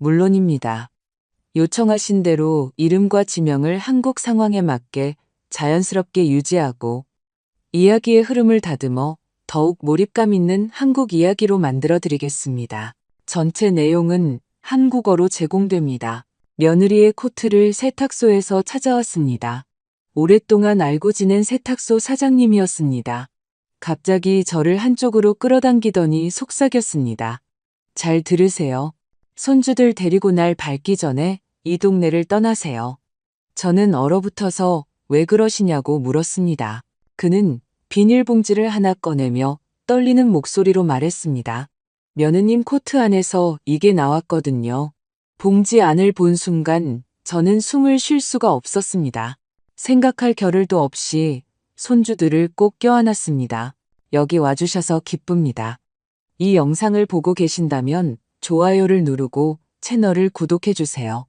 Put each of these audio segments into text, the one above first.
물론입니다. 요청하신 대로 이름과 지명을 한국 상황에 맞게 자연스럽게 유지하고 이야기의 흐름을 다듬어 더욱 몰입감 있는 한국 이야기로 만들어 드리겠습니다. 전체 내용은 한국어로 제공됩니다. 며느리의 코트를 세탁소에서 찾아왔습니다. 오랫동안 알고 지낸 세탁소 사장님이었습니다. 갑자기 저를 한쪽으로 끌어당기더니 속삭였습니다. 잘 들으세요. 손주들 데리고 날 밟기 전에 이 동네를 떠나세요. 저는 얼어붙어서 왜 그러시냐고 물었습니다. 그는 비닐봉지를 하나 꺼내며 떨리는 목소리로 말했습니다. 며느님 코트 안에서 이게 나왔거든요. 봉지 안을 본 순간 저는 숨을 쉴 수가 없었습니다. 생각할 겨를도 없이 손주들을 꼭 껴안았습니다. 여기 와주셔서 기쁩니다. 이 영상을 보고 계신다면 좋아요를 누르고 채널을 구독해주세요.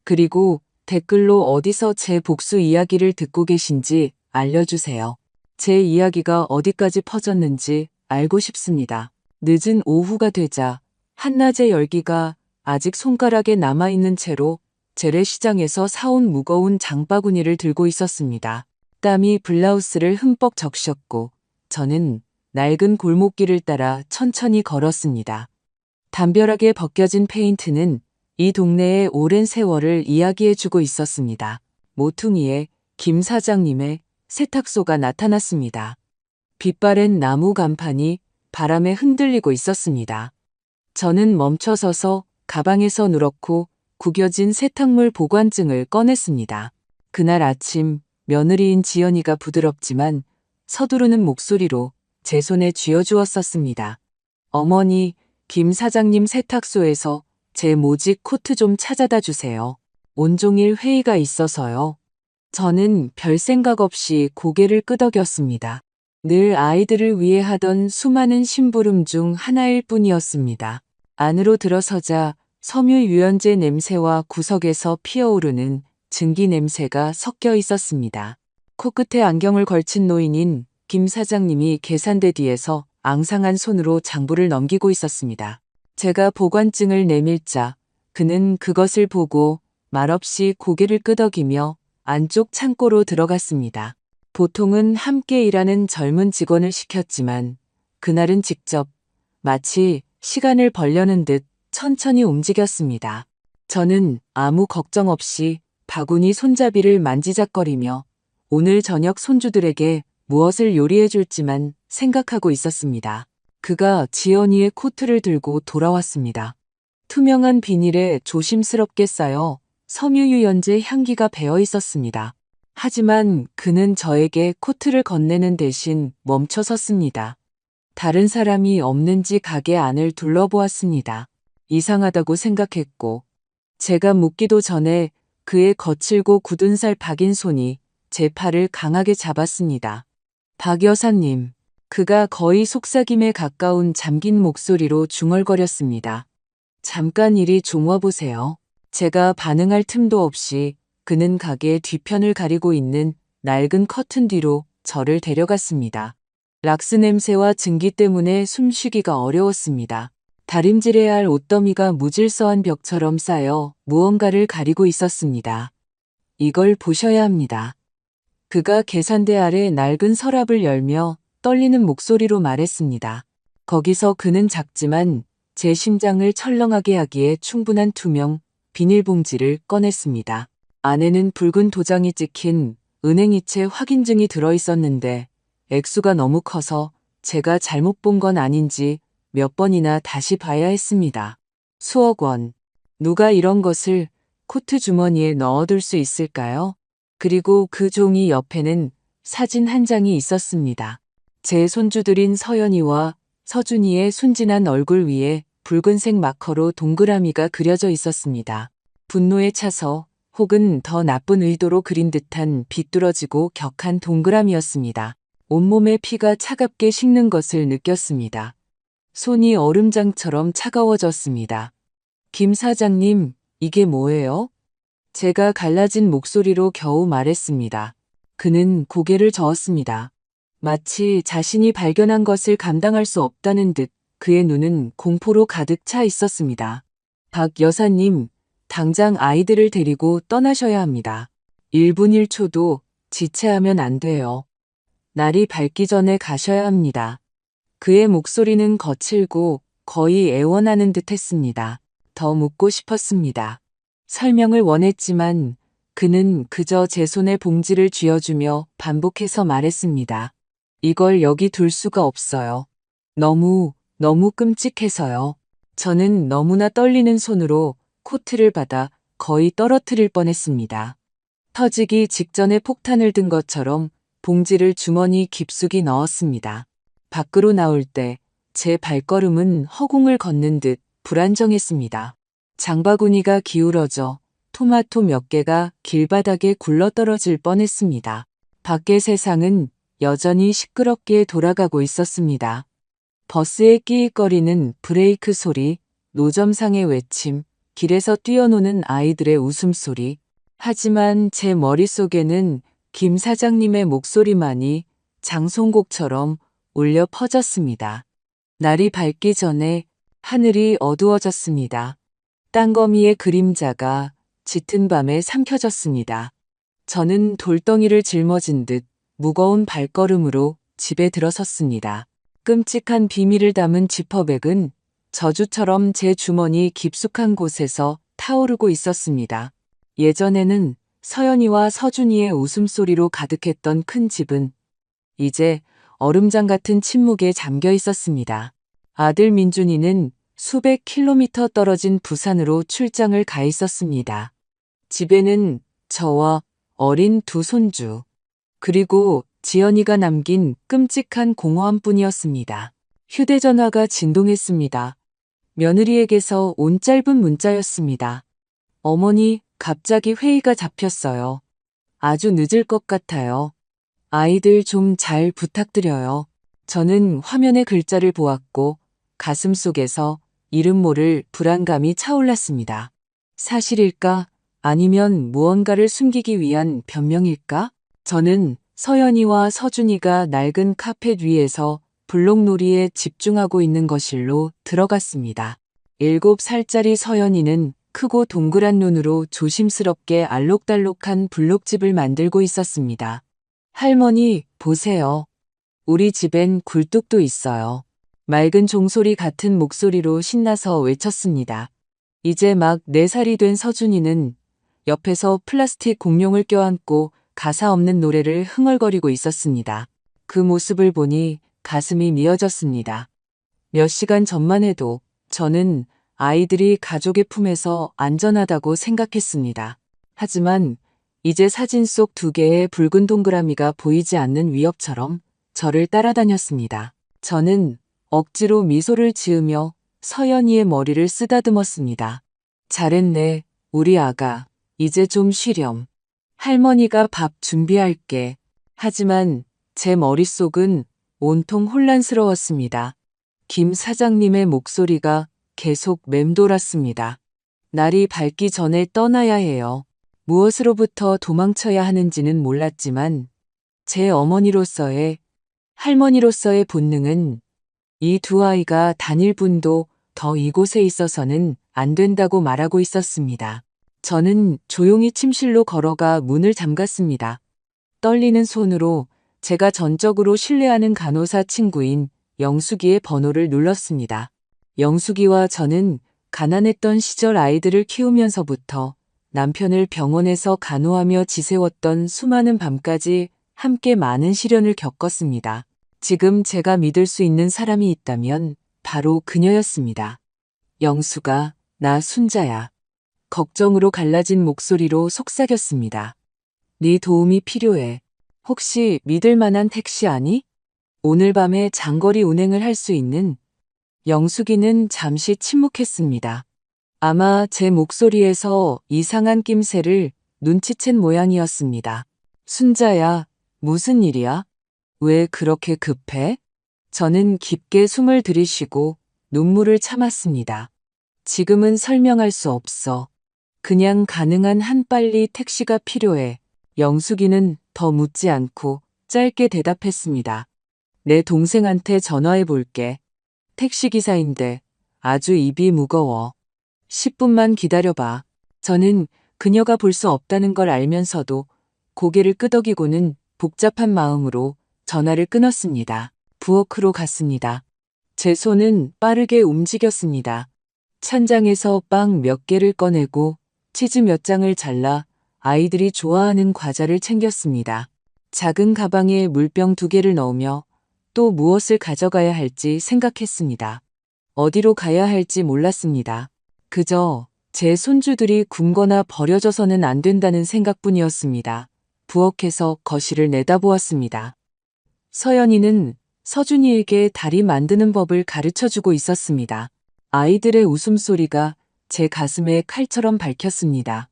그리고 댓글로 어디서 제 복수 이야기를 듣고 계신지 알려주세요. 제 이야기가 어디까지 퍼졌는지 알고 싶습니다. 늦은 오후가 되자 한낮의 열기가 아직 손가락에 남아있는 채로 재래시장에서 사온 무거운 장바구니를 들고 있었습니다. 땀이 블라우스를 흠뻑 적셨고 저는 낡은 골목길을 따라 천천히 걸었습니다. 담벼락에 벗겨진 페인트는 이 동네의 오랜 세월을 이야기해주고 있었습니다. 모퉁이에 김 사장님의 세탁소가 나타났습니다. 빛바랜 나무 간판이 바람에 흔들리고 있었습니다. 저는 멈춰서서 가방에서 누렇고 구겨진 세탁물 보관증을 꺼냈습니다. 그날 아침 며느리인 지연이가 부드럽지만 서두르는 목소리로 제 손에 쥐어주었었습니다. 어머니, 김 사장님 세탁소에서 제 모직 코트 좀 찾아다 주세요. 온종일 회의가 있어서요. 저는 별 생각 없이 고개를 끄덕였습니다. 늘 아이들을 위해 하던 수많은 심부름 중 하나일 뿐이었습니다. 안으로 들어서자 섬유유연제 냄새와 구석에서 피어오르는 증기 냄새가 섞여 있었습니다. 코끝에 안경을 걸친 노인인 김 사장님이 계산대 뒤에서 앙상한 손으로 장부를 넘기고 있었습니다. 제가 보관증을 내밀자 그는 그것을 보고 말없이 고개를 끄덕이며 안쪽 창고로 들어갔습니다. 보통은 함께 일하는 젊은 직원을 시켰지만 그날은 직접 마치 시간을 벌려는 듯 천천히 움직였습니다. 저는 아무 걱정 없이 바구니 손잡이를 만지작거리며 오늘 저녁 손주들에게 무엇을 요리해 줄지만 생각하고 있었습니다. 그가 지연이의 코트를 들고 돌아왔습니다. 투명한 비닐에 조심스럽게 쌓여 섬유유연제 향기가 배어 있었습니다. 하지만 그는 저에게 코트를 건네는 대신 멈춰 섰습니다. 다른 사람이 없는지 가게 안을 둘러보았습니다. 이상하다고 생각했고 제가 묻기도 전에 그의 거칠고 굳은 살 박인 손이 제 팔을 강하게 잡았습니다. 박 여사님, 그가 거의 속삭임에 가까운 잠긴 목소리로 중얼거렸습니다. 잠깐 이리 좀 와보세요. 제가 반응할 틈도 없이 그는 가게 뒤편을 가리고 있는 낡은 커튼 뒤로 저를 데려갔습니다. 락스 냄새와 증기 때문에 숨쉬기가 어려웠습니다. 다림질해야 할 옷더미가 무질서한 벽처럼 쌓여 무언가를 가리고 있었습니다. 이걸 보셔야 합니다. 그가 계산대 아래 낡은 서랍을 열며 떨리는 목소리로 말했습니다. 거기서 그는 작지만 제 심장을 철렁하게 하기에 충분한 투명 비닐봉지를 꺼냈습니다. 안에는 붉은 도장이 찍힌 은행이체 확인증이 들어있었는데 액수가 너무 커서 제가 잘못 본 건 아닌지 몇 번이나 다시 봐야 했습니다. 수억 원. 누가 이런 것을 코트 주머니에 넣어둘 수 있을까요? 그리고 그 종이 옆에는 사진 한 장이 있었습니다. 제 손주들인 서연이와 서준이의 순진한 얼굴 위에 붉은색 마커로 동그라미가 그려져 있었습니다. 분노에 차서 혹은 더 나쁜 의도로 그린 듯한 비뚤어지고 격한 동그라미였습니다. 온몸에 피가 차갑게 식는 것을 느꼈습니다. 손이 얼음장처럼 차가워졌습니다. 김 사장님, 이게 뭐예요? 제가 갈라진 목소리로 겨우 말했습니다. 그는 고개를 저었습니다. 마치 자신이 발견한 것을 감당할 수 없다는 듯 그의 눈은 공포로 가득 차 있었습니다. 박 여사님, 당장 아이들을 데리고 떠나셔야 합니다. 1분 1초도 지체하면 안 돼요. 날이 밝기 전에 가셔야 합니다. 그의 목소리는 거칠고 거의 애원하는 듯 했습니다. 더 묻고 싶었습니다. 설명을 원했지만 그는 그저 제 손에 봉지를 쥐어주며 반복해서 말했습니다. 이걸 여기 둘 수가 없어요. 너무 끔찍해서요. 저는 너무나 떨리는 손으로 코트를 받아 거의 떨어뜨릴 뻔했습니다. 터지기 직전에 폭탄을 든 것처럼 봉지를 주머니 깊숙이 넣었습니다. 밖으로 나올 때 제 발걸음은 허공을 걷는 듯 불안정했습니다. 장바구니가 기울어져 토마토 몇 개가 길바닥에 굴러떨어질 뻔했습니다. 밖의 세상은 여전히 시끄럽게 돌아가고 있었습니다. 버스에 끼익거리는 브레이크 소리, 노점상의 외침, 길에서 뛰어노는 아이들의 웃음소리. 하지만 제 머릿속에는 김 사장님의 목소리만이 장송곡처럼 울려 퍼졌습니다. 날이 밝기 전에 하늘이 어두워졌습니다. 땅거미의 그림자가 짙은 밤에 삼켜졌습니다. 저는 돌덩이를 짊어진 듯 무거운 발걸음으로 집에 들어섰습니다. 끔찍한 비밀을 담은 지퍼백은 저주처럼 제 주머니 깊숙한 곳에서 타오르고 있었습니다. 예전에는 서연이와 서준이의 웃음소리로 가득했던 큰 집은 이제 얼음장 같은 침묵에 잠겨 있었습니다. 아들 민준이는 수백 킬로미터 떨어진 부산으로 출장을 가 있었습니다. 집에는 저와 어린 두 손주, 그리고 지연이가 남긴 끔찍한 공허함뿐이었습니다. 휴대전화가 진동했습니다. 며느리에게서 온 짧은 문자였습니다. 어머니, 갑자기 회의가 잡혔어요. 아주 늦을 것 같아요. 아이들 좀 잘 부탁드려요. 저는 화면의 글자를 보았고 가슴 속에서 이름 모를 불안감이 차올랐습니다. 사실일까? 아니면 무언가를 숨기기 위한 변명일까? 저는 서연이와 서준이가 낡은 카펫 위에서 블록놀이에 집중하고 있는 거실로 들어갔습니다. 7살짜리 서연이는 크고 동그란 눈으로 조심스럽게 알록달록한 블록집을 만들고 있었습니다. 할머니, 보세요. 우리 집엔 굴뚝도 있어요. 맑은 종소리 같은 목소리로 신나서 외쳤습니다. 이제 막 4살이 된 서준이는 옆에서 플라스틱 공룡을 껴안고 가사 없는 노래를 흥얼거리고 있었습니다. 그 모습을 보니 가슴이 미어졌습니다. 몇 시간 전만 해도 저는 아이들이 가족의 품에서 안전하다고 생각했습니다. 하지만 이제 사진 속 2개의 붉은 동그라미가 보이지 않는 위협처럼 저를 따라다녔습니다. 저는 억지로 미소를 지으며 서연이의 머리를 쓰다듬었습니다. 잘했네, 우리 아가. 이제 좀 쉬렴. 할머니가 밥 준비할게. 하지만 제 머릿속은 온통 혼란스러웠습니다. 김 사장님의 목소리가 계속 맴돌았습니다. 날이 밝기 전에 떠나야 해요. 무엇으로부터 도망쳐야 하는지는 몰랐지만 제 어머니로서의, 할머니로서의 본능은 이 2아이가 단일분도 더 이곳에 있어서는 안 된다고 말하고 있었습니다. 저는 조용히 침실로 걸어가 문을 잠갔습니다. 떨리는 손으로 제가 전적으로 신뢰하는 간호사 친구인 영숙이의 번호를 눌렀습니다. 영숙이와 저는 가난했던 시절 아이들을 키우면서부터 남편을 병원에서 간호하며 지새웠던 수많은 밤까지 함께 많은 시련을 겪었습니다. 지금 제가 믿을 수 있는 사람이 있다면 바로 그녀였습니다. 영숙아, 나 순자야. 걱정으로 갈라진 목소리로 속삭였습니다. 네 도움이 필요해. 혹시 믿을 만한 택시 아니? 오늘 밤에 장거리 운행을 할 수 있는. 영숙이는 잠시 침묵했습니다. 아마 제 목소리에서 이상한 낌새를 눈치챈 모양이었습니다. 순자야, 무슨 일이야? 왜 그렇게 급해? 저는 깊게 숨을 들이쉬고 눈물을 참았습니다. 지금은 설명할 수 없어. 그냥 가능한 한 빨리 택시가 필요해. 영숙이는 더 묻지 않고 짧게 대답했습니다. 내 동생한테 전화해 볼게. 택시기사인데 아주 입이 무거워. 10분만 기다려봐. 저는 그녀가 볼 수 없다는 걸 알면서도 고개를 끄덕이고는 복잡한 마음으로 전화를 끊었습니다. 부엌으로 갔습니다. 제 손은 빠르게 움직였습니다. 찬장에서 빵 몇 개를 꺼내고 치즈 몇 장을 잘라 아이들이 좋아하는 과자를 챙겼습니다. 작은 가방에 물병 2개를 넣으며 또 무엇을 가져가야 할지 생각했습니다. 어디로 가야 할지 몰랐습니다. 그저 제 손주들이 굶거나 버려져서는 안 된다는 생각뿐이었습니다. 부엌에서 거실을 내다보았습니다. 서연이는 서준이에게 다리 만드는 법을 가르쳐주고 있었습니다. 아이들의 웃음소리가 제 가슴에 칼처럼 박혔습니다.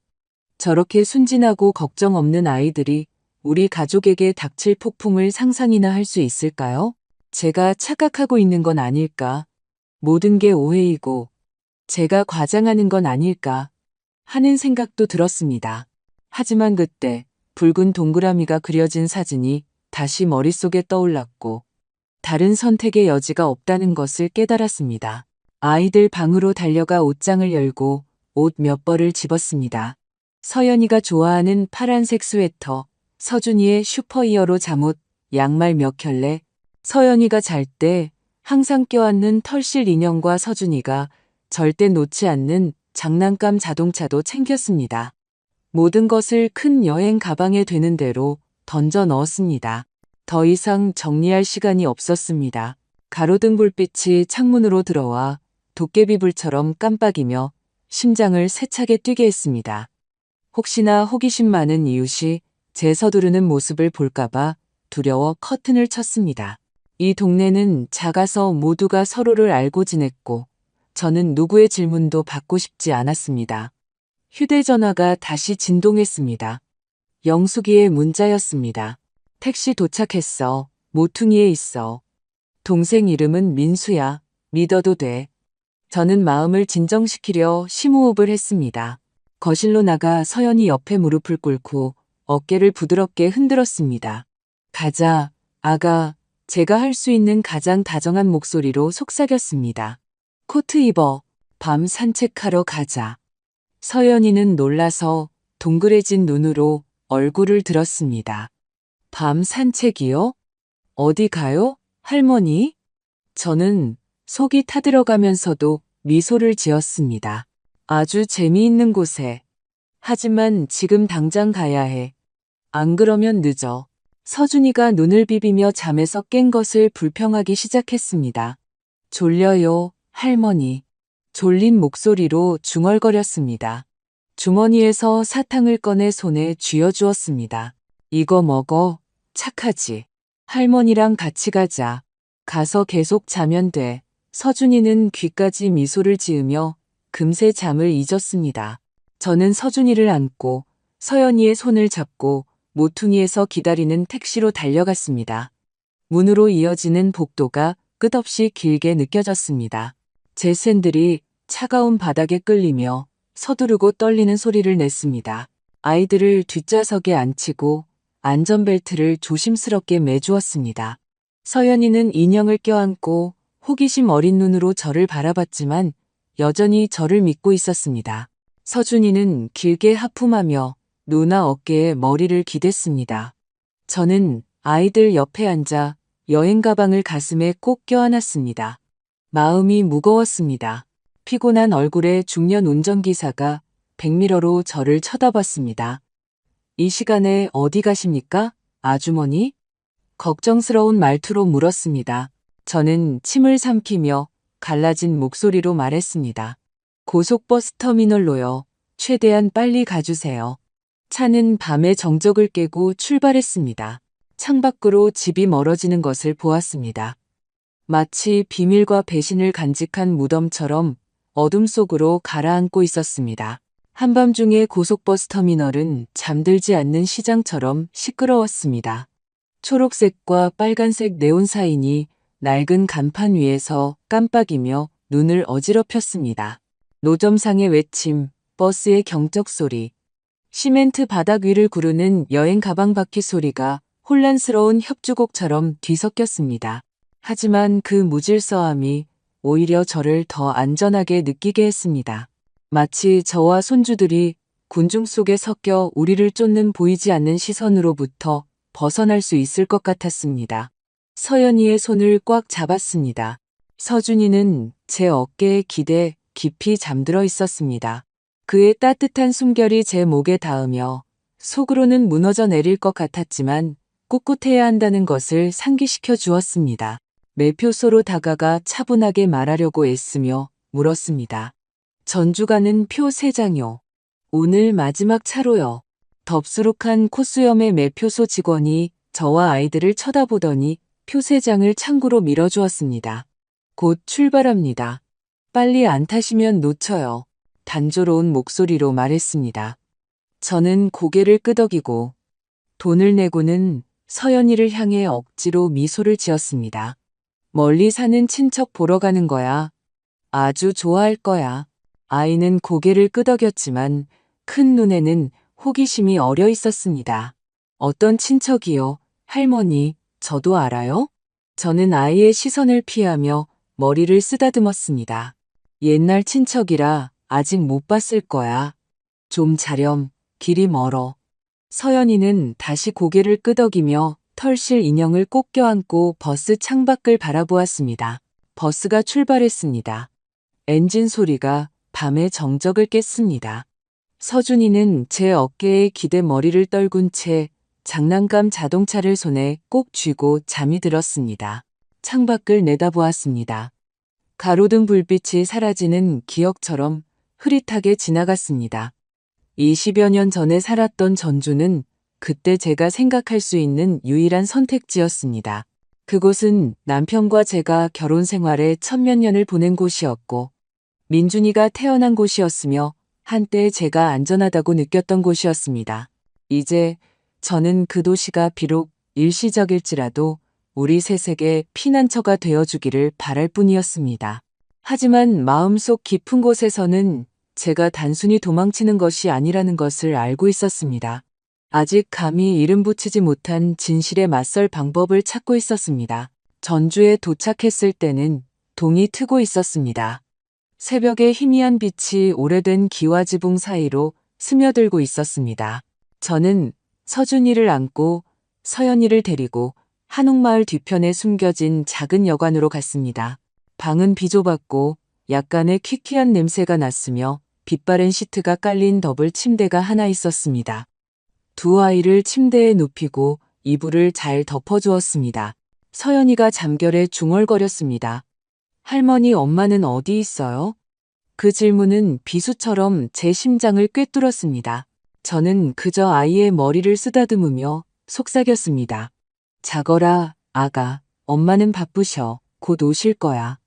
저렇게 순진하고 걱정 없는 아이들이 우리 가족에게 닥칠 폭풍을 상상이나 할 수 있을까요? 제가 착각하고 있는 건 아닐까? 모든 게 오해이고 제가 과장하는 건 아닐까 하는 생각도 들었습니다. 하지만 그때 붉은 동그라미가 그려진 사진이 다시 머릿속에 떠올랐고 다른 선택의 여지가 없다는 것을 깨달았습니다. 아이들 방으로 달려가 옷장을 열고 옷 몇 벌을 집었습니다. 서연이가 좋아하는 파란색 스웨터, 서준이의 슈퍼히어로 잠옷, 양말 몇 켤레, 서연이가 잘 때 항상 껴안는 털실 인형과 서준이가 절대 놓지 않는 장난감 자동차도 챙겼습니다. 모든 것을 큰 여행 가방에 되는 대로 던져 넣었습니다. 더 이상 정리할 시간이 없었습니다. 가로등 불빛이 창문으로 들어와 도깨비불처럼 깜빡이며 심장을 세차게 뛰게 했습니다. 혹시나 호기심 많은 이웃이 제 서두르는 모습을 볼까봐 두려워 커튼을 쳤습니다. 이 동네는 작아서 모두가 서로를 알고 지냈고 저는 누구의 질문도 받고 싶지 않았습니다. 휴대전화가 다시 진동했습니다. 영숙이의 문자였습니다. 택시 도착했어. 모퉁이에 있어. 동생 이름은 민수야. 믿어도 돼. 저는 마음을 진정시키려 심호흡을 했습니다. 거실로 나가 서연이 옆에 무릎을 꿇고 어깨를 부드럽게 흔들었습니다. 가자, 아가. 제가 할 수 있는 가장 다정한 목소리로 속삭였습니다. 코트 입어. 밤 산책하러 가자. 서연이는 놀라서 동그래진 눈으로 얼굴을 들었습니다. 밤 산책이요? 어디 가요? 할머니? 저는 속이 타들어가면서도 미소를 지었습니다. 아주 재미있는 곳에. 하지만 지금 당장 가야 해. 안 그러면 늦어. 서준이가 눈을 비비며 잠에서 깬 것을 불평하기 시작했습니다. 졸려요, 할머니. 졸린 목소리로 중얼거렸습니다. 주머니에서 사탕을 꺼내 손에 쥐어주었습니다. 이거 먹어. 착하지. 할머니랑 같이 가자. 가서 계속 자면 돼. 서준이는 귀까지 미소를 지으며 금세 잠을 잊었습니다. 저는 서준이를 안고 서연이의 손을 잡고 모퉁이에서 기다리는 택시로 달려갔습니다. 문으로 이어지는 복도가 끝없이 길게 느껴졌습니다. 제 샌들이 차가운 바닥에 끌리며 서두르고 떨리는 소리를 냈습니다. 아이들을 뒷좌석에 앉히고 안전벨트를 조심스럽게 매주었습니다. 서연이는 인형을 껴안고 호기심 어린 눈으로 저를 바라봤지만 여전히 저를 믿고 있었습니다. 서준이는 길게 하품하며 누나 어깨에 머리를 기댔습니다. 저는 아이들 옆에 앉아 여행 가방을 가슴에 꼭 껴안았습니다. 마음이 무거웠습니다. 피곤한 얼굴에 중년 운전기사가 백미러로 저를 쳐다봤습니다. 이 시간에 어디 가십니까? 아주머니? 걱정스러운 말투로 물었습니다. 저는 침을 삼키며 갈라진 목소리로 말했습니다. 고속버스 터미널로요. 최대한 빨리 가주세요. 차는 밤의 정적을 깨고 출발했습니다. 창밖으로 집이 멀어지는 것을 보았습니다. 마치 비밀과 배신을 간직한 무덤처럼 어둠 속으로 가라앉고 있었습니다. 한밤중의 고속버스 터미널은 잠들지 않는 시장처럼 시끄러웠습니다. 초록색과 빨간색 네온 사인이 낡은 간판 위에서 깜빡이며 눈을 어지럽혔습니다. 노점상의 외침, 버스의 경적 소리, 시멘트 바닥 위를 구르는 여행 가방 바퀴 소리가 혼란스러운 협주곡처럼 뒤섞였습니다. 하지만 그 무질서함이 오히려 저를 더 안전하게 느끼게 했습니다. 마치 저와 손주들이 군중 속에 섞여 우리를 쫓는 보이지 않는 시선으로부터 벗어날 수 있을 것 같았습니다. 서연이의 손을 꽉 잡았습니다. 서준이는 제 어깨에 기대 깊이 잠들어 있었습니다. 그의 따뜻한 숨결이 제 목에 닿으며 속으로는 무너져 내릴 것 같았지만 꿋꿋해야 한다는 것을 상기시켜 주었습니다. 매표소로 다가가 차분하게 말하려고 애쓰며 물었습니다. 전주 가는 표 3장요. 오늘 마지막 차로요. 덥수룩한 콧수염의 매표소 직원이 저와 아이들을 쳐다보더니 표 3장을 창구로 밀어주었습니다. 곧 출발합니다. 빨리 안 타시면 놓쳐요. 단조로운 목소리로 말했습니다. 저는 고개를 끄덕이고 돈을 내고는 서연이를 향해 억지로 미소를 지었습니다. 멀리 사는 친척 보러 가는 거야. 아주 좋아할 거야. 아이는 고개를 끄덕였지만 큰 눈에는 호기심이 어려 있었습니다. 어떤 친척이요? 할머니, 저도 알아요? 저는 아이의 시선을 피하며 머리를 쓰다듬었습니다. 옛날 친척이라 아직 못 봤을 거야. 좀 자렴, 길이 멀어. 서연이는 다시 고개를 끄덕이며 털실 인형을 꼭 껴안고 버스 창밖을 바라보았습니다. 버스가 출발했습니다. 엔진 소리가 밤의 정적을 깼습니다. 서준이는 제 어깨에 기대 머리를 떨군 채 장난감 자동차를 손에 꼭 쥐고 잠이 들었습니다. 창밖을 내다보았습니다. 가로등 불빛이 사라지는 기억처럼 흐릿하게 지나갔습니다. 20여 년 전에 살았던 전주는 그때 제가 생각할 수 있는 유일한 선택지였습니다. 그곳은 남편과 제가 결혼 생활에 천몇 년을 보낸 곳이었고 민준이가 태어난 곳이었으며 한때 제가 안전하다고 느꼈던 곳이었습니다. 이제 저는 그 도시가 비록 일시적일지라도 우리 셋에게 피난처가 되어주기를 바랄 뿐이었습니다. 하지만 마음속 깊은 곳에서는 제가 단순히 도망치는 것이 아니라는 것을 알고 있었습니다. 아직 감히 이름 붙이지 못한 진실에 맞설 방법을 찾고 있었습니다. 전주에 도착했을 때는 동이 트고 있었습니다. 새벽의 희미한 빛이 오래된 기와지붕 사이로 스며들고 있었습니다. 저는 서준이를 안고 서연이를 데리고 한옥마을 뒤편에 숨겨진 작은 여관으로 갔습니다. 방은 비좁았고 약간의 퀴퀴한 냄새가 났으며 빛바랜 시트가 깔린 더블 침대가 하나 있었습니다. 두 아이를 침대에 눕히고 이불을 잘 덮어주었습니다. 서연이가 잠결에 중얼거렸습니다. 할머니, 엄마는 어디 있어요? 그 질문은 비수처럼 제 심장을 꿰뚫었습니다. 저는 그저 아이의 머리를 쓰다듬으며 속삭였습니다. 자거라, 아가. 엄마는 바쁘셔. 곧 오실 거야.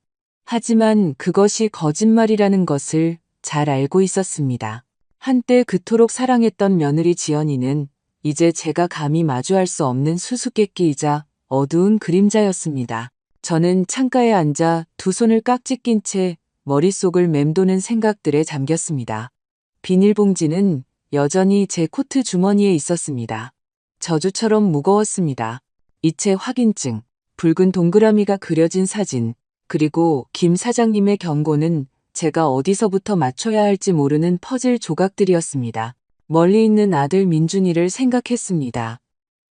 하지만 그것이 거짓말이라는 것을 잘 알고 있었습니다. 한때 그토록 사랑했던 며느리 지연이는 이제 제가 감히 마주할 수 없는 수수께끼이자 어두운 그림자였습니다. 저는 창가에 앉아 두 손을 깍지 낀 채 머릿속을 맴도는 생각들에 잠겼습니다. 비닐봉지는 여전히 제 코트 주머니에 있었습니다. 저주처럼 무거웠습니다. 이체 확인증, 붉은 동그라미가 그려진 사진, 그리고 김 사장님의 경고는 제가 어디서부터 맞춰야 할지 모르는 퍼즐 조각들이었습니다. 멀리 있는 아들 민준이를 생각했습니다.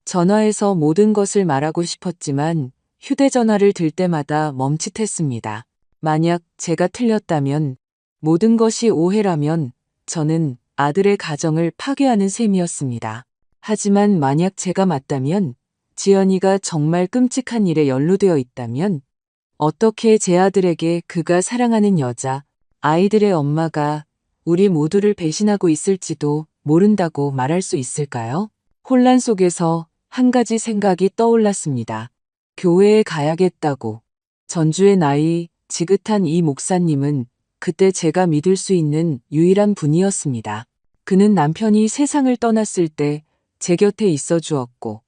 전화해서 모든 것을 말하고 싶었지만 휴대전화를 들 때마다 멈칫했습니다. 만약 제가 틀렸다면, 모든 것이 오해라면 저는 아들의 가정을 파괴하는 셈이었습니다. 하지만 만약 제가 맞다면, 지연이가 정말 끔찍한 일에 연루되어 있다면, 어떻게 제 아들에게 그가 사랑하는 여자, 아이들의 엄마가 우리 모두를 배신하고 있을지도 모른다고 말할 수 있을까요? 혼란 속에서 한 가지 생각이 떠올랐습니다. 교회에 가야겠다고. 전주의 나이 지긋한 이 목사님은 그때 제가 믿을 수 있는 유일한 분이었습니다. 그는 남편이 세상을 떠났을 때 제 곁에 있어 주었고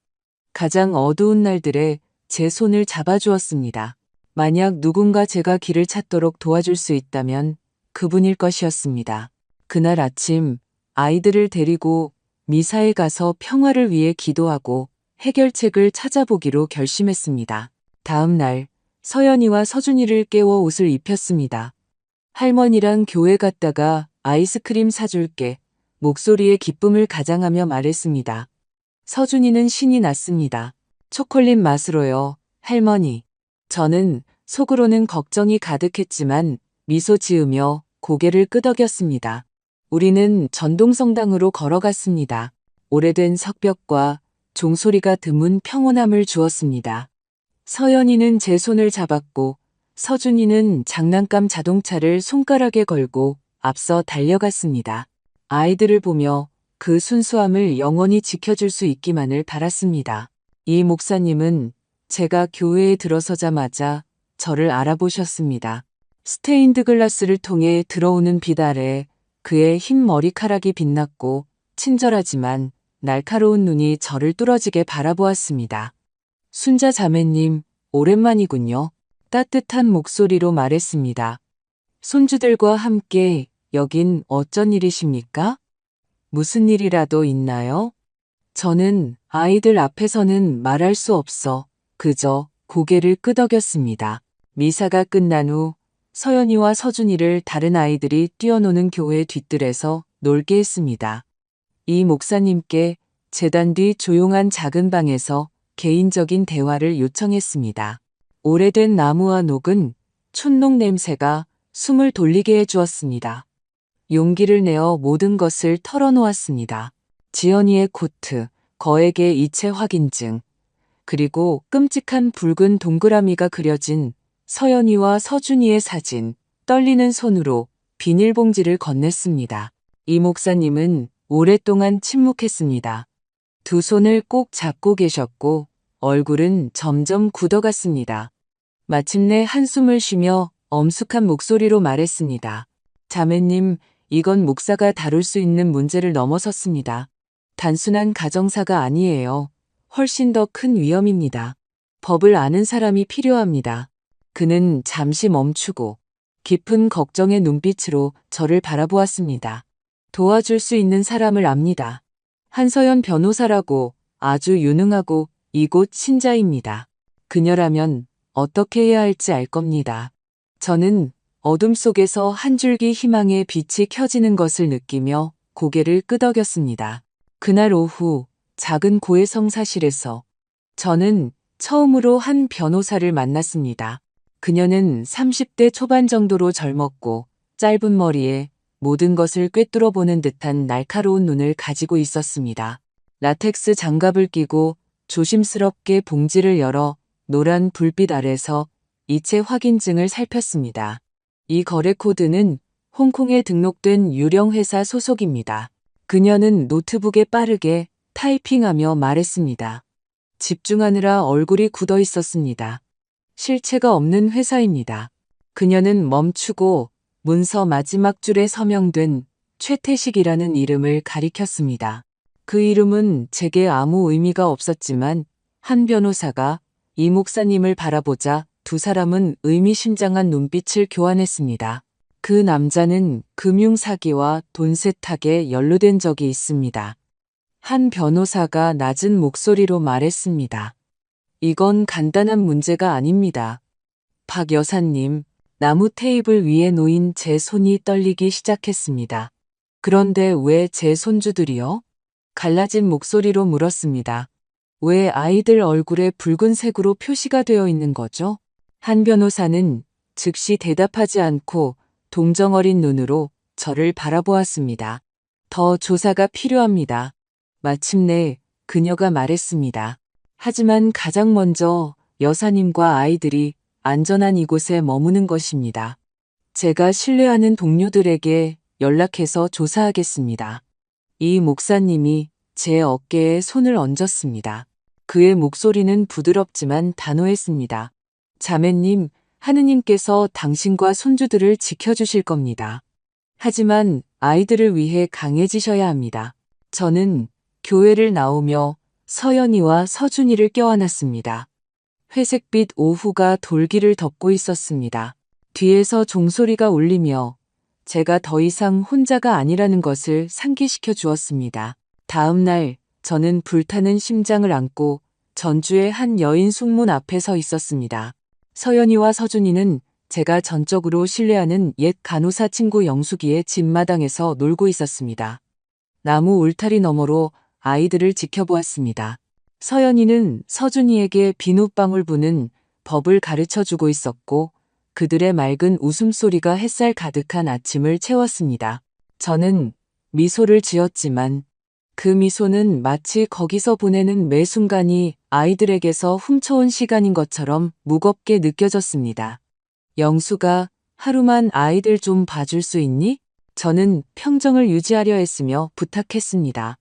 가장 어두운 날들에 제 손을 잡아주었습니다. 만약 누군가 제가 길을 찾도록 도와줄 수 있다면 그분일 것이었습니다. 그날 아침 아이들을 데리고 미사에 가서 평화를 위해 기도하고 해결책을 찾아보기로 결심했습니다. 다음 날 서연이와 서준이를 깨워 옷을 입혔습니다. 할머니랑 교회 갔다가 아이스크림 사줄게. 목소리에 기쁨을 가장하며 말했습니다. 서준이는 신이 났습니다. 초콜릿 맛으로요, 할머니. 저는 속으로는 걱정이 가득했지만 미소 지으며 고개를 끄덕였습니다. 우리는 전동성당으로 걸어갔습니다. 오래된 석벽과 종소리가 드문 평온함을 주었습니다. 서연이는 제 손을 잡았고 서준이는 장난감 자동차를 손가락에 걸고 앞서 달려갔습니다. 아이들을 보며 그 순수함을 영원히 지켜줄 수 있기만을 바랐습니다. 이 목사님은 제가 교회에 들어서자마자 저를 알아보셨습니다. 스테인드 글라스를 통해 들어오는 빛 아래 그의 흰 머리카락이 빛났고 친절하지만 날카로운 눈이 저를 뚫어지게 바라보았습니다. 순자 자매님, 오랜만이군요. 따뜻한 목소리로 말했습니다. 손주들과 함께 여긴 어쩐 일이십니까? 무슨 일이라도 있나요? 저는 아이들 앞에서는 말할 수 없어 그저 고개를 끄덕였습니다. 미사가 끝난 후 서연이와 서준이를 다른 아이들이 뛰어노는 교회 뒤뜰에서 놀게 했습니다. 이 목사님께 제단 뒤 조용한 작은 방에서 개인적인 대화를 요청했습니다. 오래된 나무와 녹은 촛농 냄새가 숨을 돌리게 해주었습니다. 용기를 내어 모든 것을 털어놓았습니다. 지연이의 코트, 거액의 이체 확인증, 그리고 끔찍한 붉은 동그라미가 그려진 서연이와 서준이의 사진, 떨리는 손으로 비닐봉지를 건넸습니다. 이 목사님은 오랫동안 침묵했습니다. 두 손을 꼭 잡고 계셨고 얼굴은 점점 굳어갔습니다. 마침내 한숨을 쉬며 엄숙한 목소리로 말했습니다. 자매님, 이건 목사가 다룰 수 있는 문제를 넘어섰습니다. 단순한 가정사가 아니에요. 훨씬 더 큰 위험입니다. 법을 아는 사람이 필요합니다. 그는 잠시 멈추고 깊은 걱정의 눈빛으로 저를 바라보았습니다. 도와줄 수 있는 사람을 압니다. 한서연 변호사라고 아주 유능하고 이곳 신자입니다. 그녀라면 어떻게 해야 할지 알 겁니다. 저는 어둠 속에서 한 줄기 희망의 빛이 켜지는 것을 느끼며 고개를 끄덕였습니다. 그날 오후 작은 고해성 사실에서 저는 처음으로 한 변호사를 만났습니다. 그녀는 30대 초반 정도로 젊었고 짧은 머리에 모든 것을 꿰뚫어 보는 듯한 날카로운 눈을 가지고 있었습니다. 라텍스 장갑을 끼고 조심스럽게 봉지를 열어 노란 불빛 아래서 이체 확인증을 살폈습니다. 이 거래 코드는 홍콩에 등록된 유령 회사 소속입니다. 그녀는 노트북에 빠르게 타이핑하며 말했습니다. 집중하느라 얼굴이 굳어 있었습니다. 실체가 없는 회사입니다. 그녀는 멈추고 문서 마지막 줄에 서명된 최태식이라는 이름을 가리켰습니다. 그 이름은 제게 아무 의미가 없었지만 한 변호사가 이 목사님을 바라보자 두 사람은 의미심장한 눈빛을 교환했습니다. 그 남자는 금융사기와 돈 세탁에 연루된 적이 있습니다. 한 변호사가 낮은 목소리로 말했습니다. 이건 간단한 문제가 아닙니다. 박 여사님, 나무 테이블 위에 놓인 제 손이 떨리기 시작했습니다. 그런데 왜 제 손주들이요? 갈라진 목소리로 물었습니다. 왜 아이들 얼굴에 붉은색으로 표시가 되어 있는 거죠? 한 변호사는 즉시 대답하지 않고 동정어린 눈으로 저를 바라보았습니다. 더 조사가 필요합니다. 마침내 그녀가 말했습니다. 하지만 가장 먼저 여사님과 아이들이 안전한 이곳에 머무는 것입니다. 제가 신뢰하는 동료들에게 연락해서 조사하겠습니다. 이 목사님이 제 어깨에 손을 얹었습니다. 그의 목소리는 부드럽지만 단호했습니다. 자매님, 하느님께서 당신과 손주들을 지켜주실 겁니다. 하지만 아이들을 위해 강해지셔야 합니다. 저는 교회를 나오며 서연이와 서준이를 껴안았습니다. 회색빛 오후가 돌기를 덮고 있었습니다. 뒤에서 종소리가 울리며 제가 더 이상 혼자가 아니라는 것을 상기시켜 주었습니다. 다음 날 저는 불타는 심장을 안고 전주의 한 여인 숙문 앞에 서 있었습니다. 서연이와 서준이는 제가 전적으로 신뢰하는 옛 간호사 친구 영숙이의 집 마당에서 놀고 있었습니다. 나무 울타리 너머로 아이들을 지켜보았습니다. 서연이는 서준이에게 비눗방울 부는 법을 가르쳐주고 있었고 그들의 맑은 웃음소리가 햇살 가득한 아침을 채웠습니다. 저는 미소를 지었지만 그 미소는 마치 거기서 보내는 매 순간이 아이들에게서 훔쳐온 시간인 것처럼 무겁게 느껴졌습니다. 영수가 하루만 아이들 좀 봐줄 수 있니? 저는 평정을 유지하려 했으며 부탁했습니다.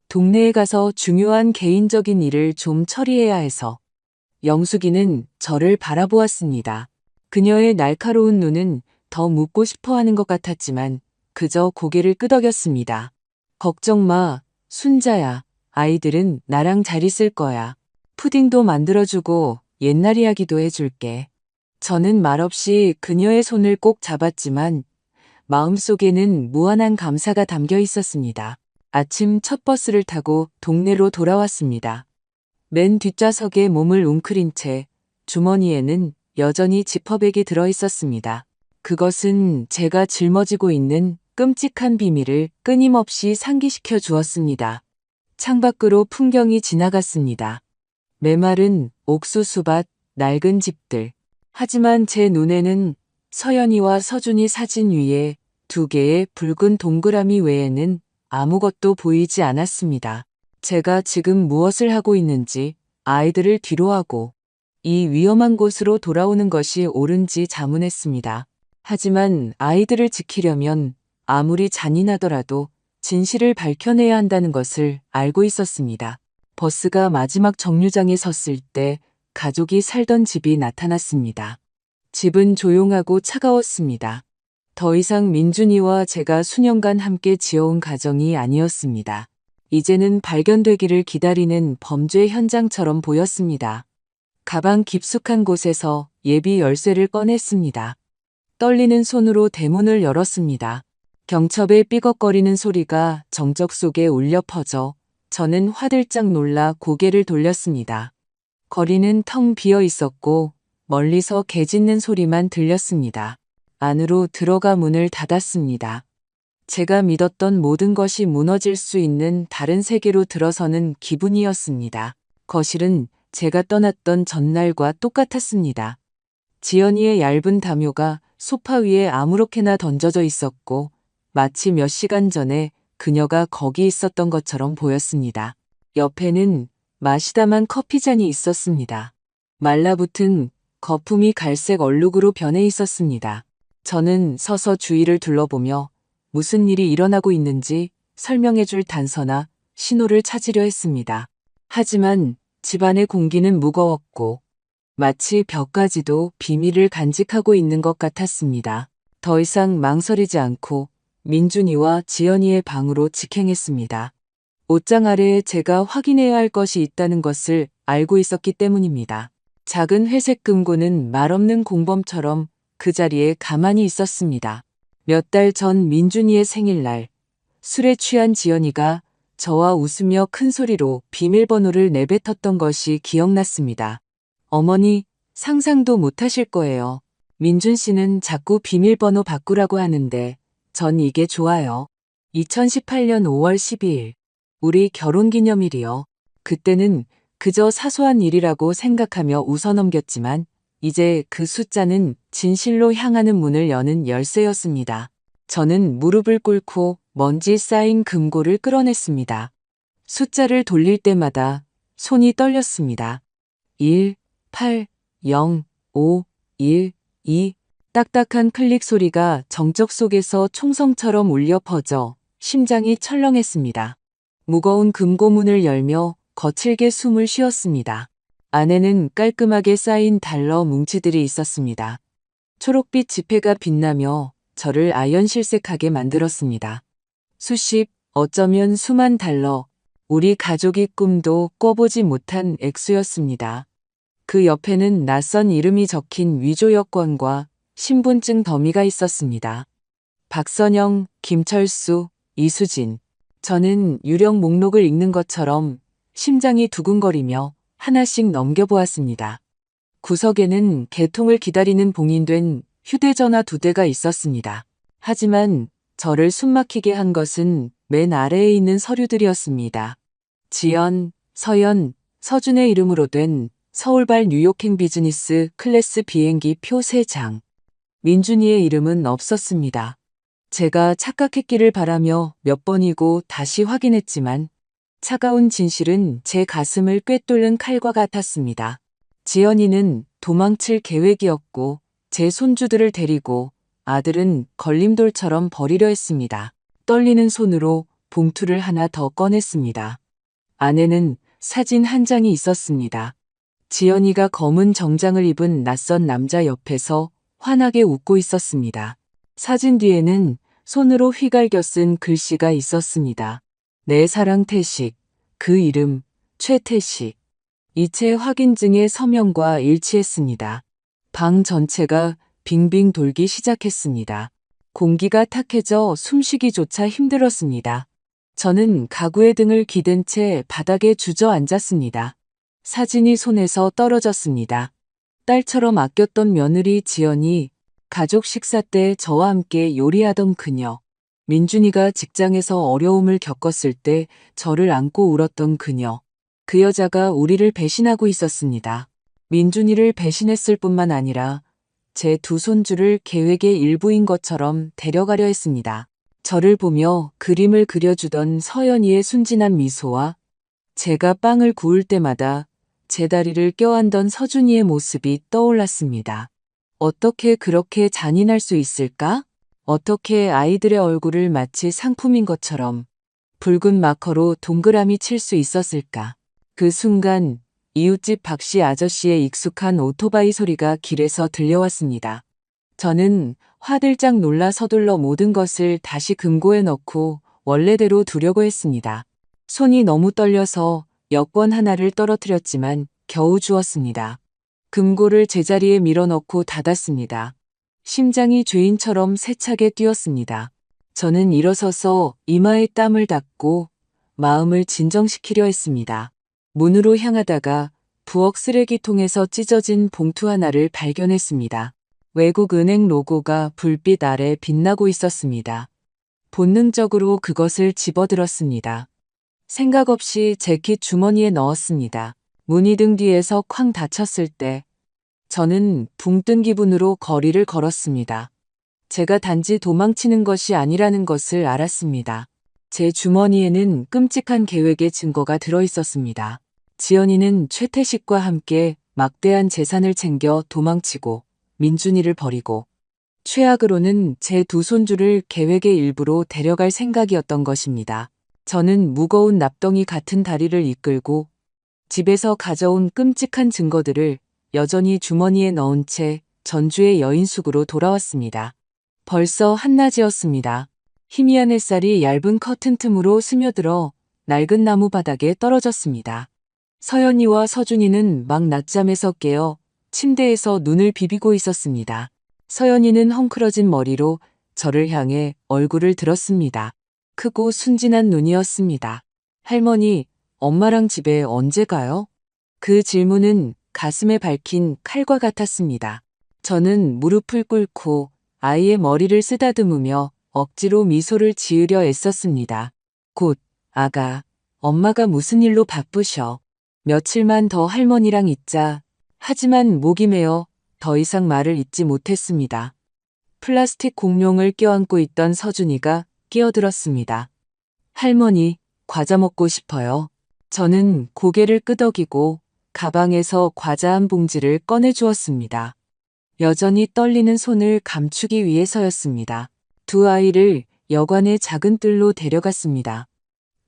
동네에 가서 중요한 개인적인 일을 좀 처리해야 해서. 영숙이는 저를 바라보았습니다. 그녀의 날카로운 눈은 더 묻고 싶어 하는 것 같았지만 그저 고개를 끄덕였습니다. 걱정 마, 순자야. 아이들은 나랑 잘 있을 거야. 푸딩도 만들어주고 옛날 이야기도 해줄게. 저는 말없이 그녀의 손을 꼭 잡았지만 마음속에는 무한한 감사가 담겨 있었습니다. 아침 첫 버스를 타고 동네로 돌아왔습니다. 맨 뒷좌석에 몸을 웅크린 채 주머니에는 여전히 지퍼백이 들어 있었습니다. 그것은 제가 짊어지고 있는 끔찍한 비밀을 끊임없이 상기시켜 주었습니다. 창밖으로 풍경이 지나갔습니다. 메마른 옥수수밭, 낡은 집들. 하지만 제 눈에는 서연이와 서준이 사진 위에 2개의 붉은 동그라미 외에는 아무것도 보이지 않았습니다. 제가 지금 무엇을 하고 있는지 아이들을 뒤로하고 이 위험한 곳으로 돌아오는 것이 옳은지 자문했습니다. 하지만 아이들을 지키려면 아무리 잔인하더라도 진실을 밝혀내야 한다는 것을 알고 있었습니다. 버스가 마지막 정류장에 섰을 때 가족이 살던 집이 나타났습니다. 집은 조용하고 차가웠습니다. 더 이상 민준이와 제가 수년간 함께 지어온 가정이 아니었습니다. 이제는 발견되기를 기다리는 범죄 현장처럼 보였습니다. 가방 깊숙한 곳에서 예비 열쇠를 꺼냈습니다. 떨리는 손으로 대문을 열었습니다. 경첩의 삐걱거리는 소리가 정적 속에 울려 퍼져 저는 화들짝 놀라 고개를 돌렸습니다. 거리는 텅 비어 있었고 멀리서 개 짖는 소리만 들렸습니다. 안으로 들어가 문을 닫았습니다. 제가 믿었던 모든 것이 무너질 수 있는 다른 세계로 들어서는 기분이었습니다. 거실은 제가 떠났던 전날과 똑같았습니다. 지연이의 얇은 담요가 소파 위에 아무렇게나 던져져 있었고 마치 몇 시간 전에 그녀가 거기 있었던 것처럼 보였습니다. 옆에는 마시다만 커피잔이 있었습니다. 말라붙은 거품이 갈색 얼룩으로 변해 있었습니다. 저는 서서 주위를 둘러보며 무슨 일이 일어나고 있는지 설명해줄 단서나 신호를 찾으려 했습니다. 하지만 집안의 공기는 무거웠고 마치 벽까지도 비밀을 간직하고 있는 것 같았습니다. 더 이상 망설이지 않고 민준이와 지연이의 방으로 직행했습니다. 옷장 아래에 제가 확인해야 할 것이 있다는 것을 알고 있었기 때문입니다. 작은 회색 금고는 말없는 공범처럼 그 자리에 가만히 있었습니다. 몇 달 전 민준이의 생일날 술에 취한 지연이가 저와 웃으며 큰 소리로 비밀번호를 내뱉었던 것이 기억났습니다. 어머니, 상상도 못하실 거예요. 민준 씨는 자꾸 비밀번호 바꾸라고 하는데 전 이게 좋아요. 2018년 5월 12일. 우리 결혼기념일이요. 그때는 그저 사소한 일이라고 생각하며 웃어넘겼지만 이제 그 숫자는 진실로 향하는 문을 여는 열쇠였습니다. 저는 무릎을 꿇고 먼지 쌓인 금고를 끌어냈습니다. 숫자를 돌릴 때마다 손이 떨렸습니다. 1, 8, 0, 5, 1, 2. 딱딱한 클릭 소리가 정적 속에서 총성처럼 울려 퍼져 심장이 철렁했습니다. 무거운 금고문을 열며 거칠게 숨을 쉬었습니다. 안에는 깔끔하게 쌓인 달러 뭉치들이 있었습니다. 초록빛 지폐가 빛나며 저를 아연실색하게 만들었습니다. 수십, 어쩌면 수만 달러, 우리 가족이 꿈도 꿔보지 못한 액수였습니다. 그 옆에는 낯선 이름이 적힌 위조 여권과 신분증 더미가 있었습니다. 박선영, 김철수, 이수진. 저는 유령 목록을 읽는 것처럼 심장이 두근거리며 하나씩 넘겨보았습니다. 구석에는 개통을 기다리는 봉인된 휴대전화 2대가 있었습니다. 하지만 저를 숨막히게 한 것은 맨 아래에 있는 서류들이었습니다. 지연, 서연, 서준의 이름으로 된 서울발 뉴욕행 비즈니스 클래스 비행기 표 3장. 민준이의 이름은 없었습니다. 제가 착각했기를 바라며 몇 번이고 다시 확인했지만 차가운 진실은 제 가슴을 꿰뚫는 칼과 같았습니다. 지연이는 도망칠 계획이었고 제 손주들을 데리고 아들은 걸림돌처럼 버리려 했습니다. 떨리는 손으로 봉투를 하나 더 꺼냈습니다. 안에는 사진 한 장이 있었습니다. 지연이가 검은 정장을 입은 낯선 남자 옆에서 환하게 웃고 있었습니다. 사진 뒤에는 손으로 휘갈겨 쓴 글씨가 있었습니다. 내 사랑 태식, 그 이름 최태식. 이체 확인증의 서명과 일치했습니다. 방 전체가 빙빙 돌기 시작했습니다. 공기가 탁해져 숨쉬기조차 힘들었습니다. 저는 가구의 등을 기댄 채 바닥에 주저앉았습니다. 사진이 손에서 떨어졌습니다. 딸처럼 아꼈던 며느리 지연이, 가족 식사 때 저와 함께 요리하던 그녀, 민준이가 직장에서 어려움을 겪었을 때 저를 안고 울었던 그녀, 그 여자가 우리를 배신하고 있었습니다. 민준이를 배신했을 뿐만 아니라 제 2 손주를 계획의 일부인 것처럼 데려가려 했습니다. 저를 보며 그림을 그려주던 서연이의 순진한 미소와 제가 빵을 구울 때마다 제 다리를 껴안던 서준이의 모습이 떠올랐습니다. 어떻게 그렇게 잔인할 수 있을까? 어떻게 아이들의 얼굴을 마치 상품인 것처럼 붉은 마커로 동그라미 칠 수 있었을까? 그 순간 이웃집 박씨 아저씨의 익숙한 오토바이 소리가 길에서 들려왔습니다. 저는 화들짝 놀라 서둘러 모든 것을 다시 금고에 넣고 원래대로 두려고 했습니다. 손이 너무 떨려서 여권 하나를 떨어뜨렸지만 겨우 주웠습니다. 금고를 제자리에 밀어넣고 닫았습니다. 심장이 죄인처럼 세차게 뛰었습니다. 저는 일어서서 이마에 땀을 닦고 마음을 진정시키려 했습니다. 문으로 향하다가 부엌 쓰레기통에서 찢어진 봉투 하나를 발견했습니다. 외국 은행 로고가 불빛 아래 빛나고 있었습니다. 본능적으로 그것을 집어들었습니다. 생각 없이 재킷 주머니에 넣었습니다. 문이 등 뒤에서 쾅 닫혔을 때 저는 붕 뜬 기분으로 거리를 걸었습니다. 제가 단지 도망치는 것이 아니라는 것을 알았습니다. 제 주머니에는 끔찍한 계획의 증거가 들어있었습니다. 지연이는 최태식과 함께 막대한 재산을 챙겨 도망치고 민준이를 버리고 최악으로는 제 2 손주를 계획의 일부로 데려갈 생각이었던 것입니다. 저는 무거운 납덩이 같은 다리를 이끌고 집에서 가져온 끔찍한 증거들을 여전히 주머니에 넣은 채 전주의 여인숙으로 돌아왔습니다. 벌써 한낮이었습니다. 희미한 햇살이 얇은 커튼 틈으로 스며들어 낡은 나무 바닥에 떨어졌습니다. 서연이와 서준이는 막 낮잠에서 깨어 침대에서 눈을 비비고 있었습니다. 서연이는 헝클어진 머리로 저를 향해 얼굴을 들었습니다. 크고 순진한 눈이었습니다. 할머니, 엄마랑 집에 언제 가요? 그 질문은 가슴에 박힌 칼과 같았습니다. 저는 무릎을 꿇고 아이의 머리를 쓰다듬으며 억지로 미소를 지으려 애썼습니다. 곧, 아가, 엄마가 무슨 일로 바쁘셔. 며칠만 더 할머니랑 있자. 하지만 목이 메어 더 이상 말을 잇지 못했습니다. 플라스틱 공룡을 껴안고 있던 서준이가 끼어들었습니다. 할머니, 과자 먹고 싶어요. 저는 고개를 끄덕이고 가방에서 과자 한 봉지를 꺼내주었습니다. 여전히 떨리는 손을 감추기 위해서였습니다. 2 아이를 여관의 작은 뜰로 데려갔습니다.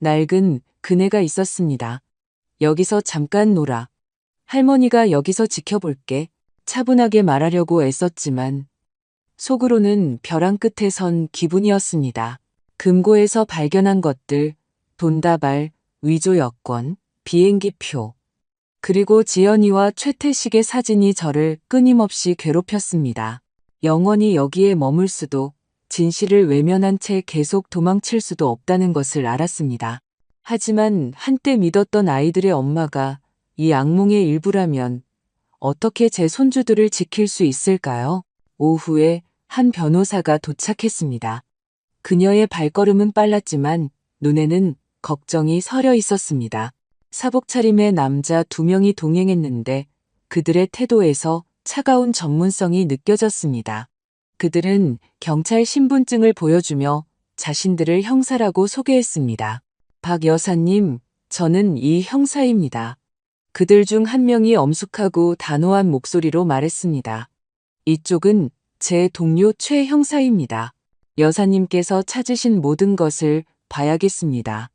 낡은 그네가 있었습니다. 여기서 잠깐 놀아. 할머니가 여기서 지켜볼게. 차분하게 말하려고 애썼지만 속으로는 벼랑 끝에 선 기분이었습니다. 금고에서 발견한 것들, 돈다발, 위조 여권, 비행기표, 그리고 지연이와 최태식의 사진이 저를 끊임없이 괴롭혔습니다. 영원히 여기에 머물 수도, 진실을 외면한 채 계속 도망칠 수도 없다는 것을 알았습니다. 하지만 한때 믿었던 아이들의 엄마가 이 악몽의 일부라면 어떻게 제 손주들을 지킬 수 있을까요? 오후에 한 변호사가 도착했습니다. 그녀의 발걸음은 빨랐지만 눈에는 걱정이 서려 있었습니다. 사복 차림의 남자 2명이 동행했는데 그들의 태도에서 차가운 전문성이 느껴졌습니다. 그들은 경찰 신분증을 보여주며 자신들을 형사라고 소개했습니다. 박 여사님, 저는 이 형사입니다. 그들 중 한 명이 엄숙하고 단호한 목소리로 말했습니다. 이쪽은 제 동료 최 형사입니다. 여사님께서 찾으신 모든 것을 봐야겠습니다.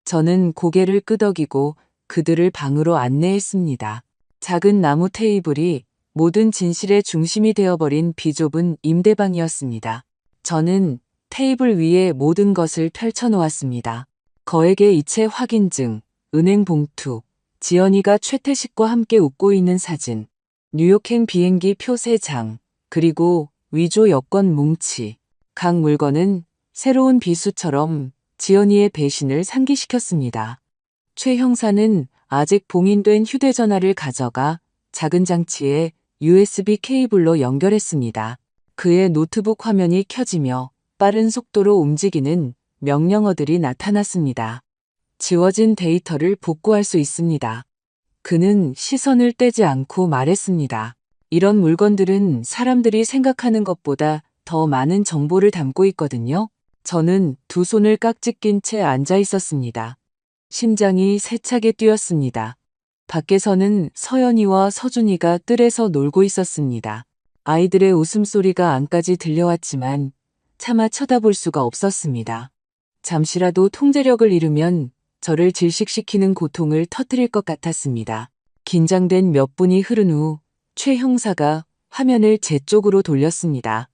저는 고개를 끄덕이고 그들을 방으로 안내했습니다. 작은 나무 테이블이 모든 진실의 중심이 되어버린 비좁은 임대방이었습니다. 저는 테이블 위에 모든 것을 펼쳐놓았습니다. 거액의 이체 확인증, 은행 봉투, 지연이가 최태식과 함께 웃고 있는 사진, 뉴욕행 비행기 표 3장, 그리고 위조 여권 뭉치. 각 물건은 새로운 비수처럼 지연이의 배신을 상기시켰습니다. 최 형사는 아직 봉인된 휴대전화를 가져가 작은 장치에 USB 케이블로 연결했습니다. 그의 노트북 화면이 켜지며 빠른 속도로 움직이는 명령어들이 나타났습니다. 지워진 데이터를 복구할 수 있습니다. 그는 시선을 떼지 않고 말했습니다. 이런 물건들은 사람들이 생각하는 것보다 더 많은 정보를 담고 있거든요. 저는 2 손을 깍지 낀 채 앉아 있었습니다. 심장이 세차게 뛰었습니다. 밖에서는 서연이와 서준이가 뜰에서 놀고 있었습니다. 아이들의 웃음소리가 안까지 들려왔지만 차마 쳐다볼 수가 없었습니다. 잠시라도 통제력을 잃으면 저를 질식시키는 고통을 터뜨릴 것 같았습니다. 긴장된 몇 분이 흐른 후 최 형사가 화면을 제 쪽으로 돌렸습니다.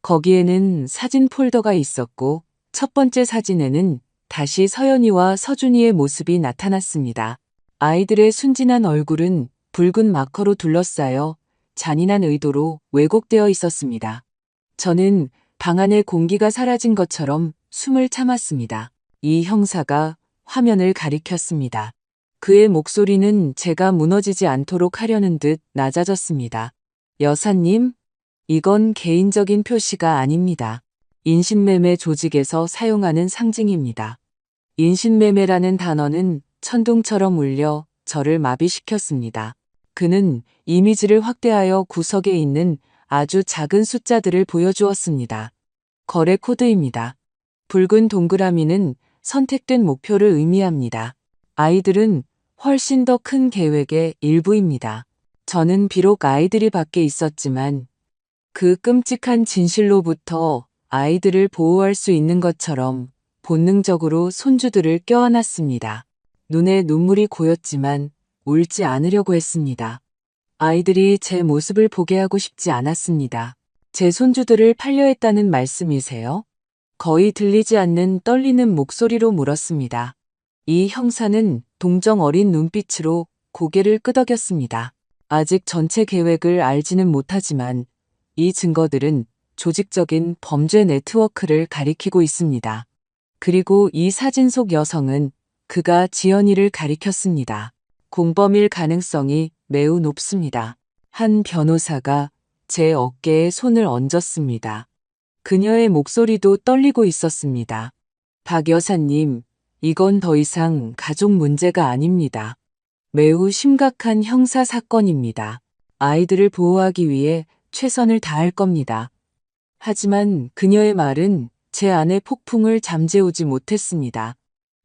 거기에는 사진 폴더가 있었고 첫 번째 사진에는 다시 서연이와 서준이의 모습이 나타났습니다. 아이들의 순진한 얼굴은 붉은 마커로 둘러싸여 잔인한 의도로 왜곡되어 있었습니다. 저는 방 안의 공기가 사라진 것처럼 숨을 참았습니다. 이 형사가 화면을 가리켰습니다. 그의 목소리는 제가 무너지지 않도록 하려는 듯 낮아졌습니다. 여사님, 이건 개인적인 표시가 아닙니다. 인신매매 조직에서 사용하는 상징입니다. 인신매매라는 단어는 천둥처럼 울려 저를 마비시켰습니다. 그는 이미지를 확대하여 구석에 있는 아주 작은 숫자들을 보여주었습니다. 거래 코드입니다. 붉은 동그라미는 선택된 목표를 의미합니다. 아이들은 훨씬 더 큰 계획의 일부입니다. 저는 비록 아이들이 밖에 있었지만 그 끔찍한 진실로부터 아이들을 보호할 수 있는 것처럼 본능적으로 손주들을 껴안았습니다. 눈에 눈물이 고였지만 울지 않으려고 했습니다. 아이들이 제 모습을 보게 하고 싶지 않았습니다. 제 손주들을 팔려했다는 말씀이세요? 거의 들리지 않는 떨리는 목소리로 물었습니다. 이 형사는 동정 어린 눈빛으로 고개를 끄덕였습니다. 아직 전체 계획을 알지는 못하지만 이 증거들은 조직적인 범죄 네트워크를 가리키고 있습니다. 그리고 이 사진 속 여성은 그가 지연이를 가리켰습니다. 공범일 가능성이 매우 높습니다. 한 변호사가 제 어깨에 손을 얹었습니다. 그녀의 목소리도 떨리고 있었습니다. 박 여사님, 이건 더 이상 가족 문제가 아닙니다. 매우 심각한 형사 사건입니다. 아이들을 보호하기 위해 최선을 다할 겁니다. 하지만 그녀의 말은 제 안의 폭풍을 잠재우지 못했습니다.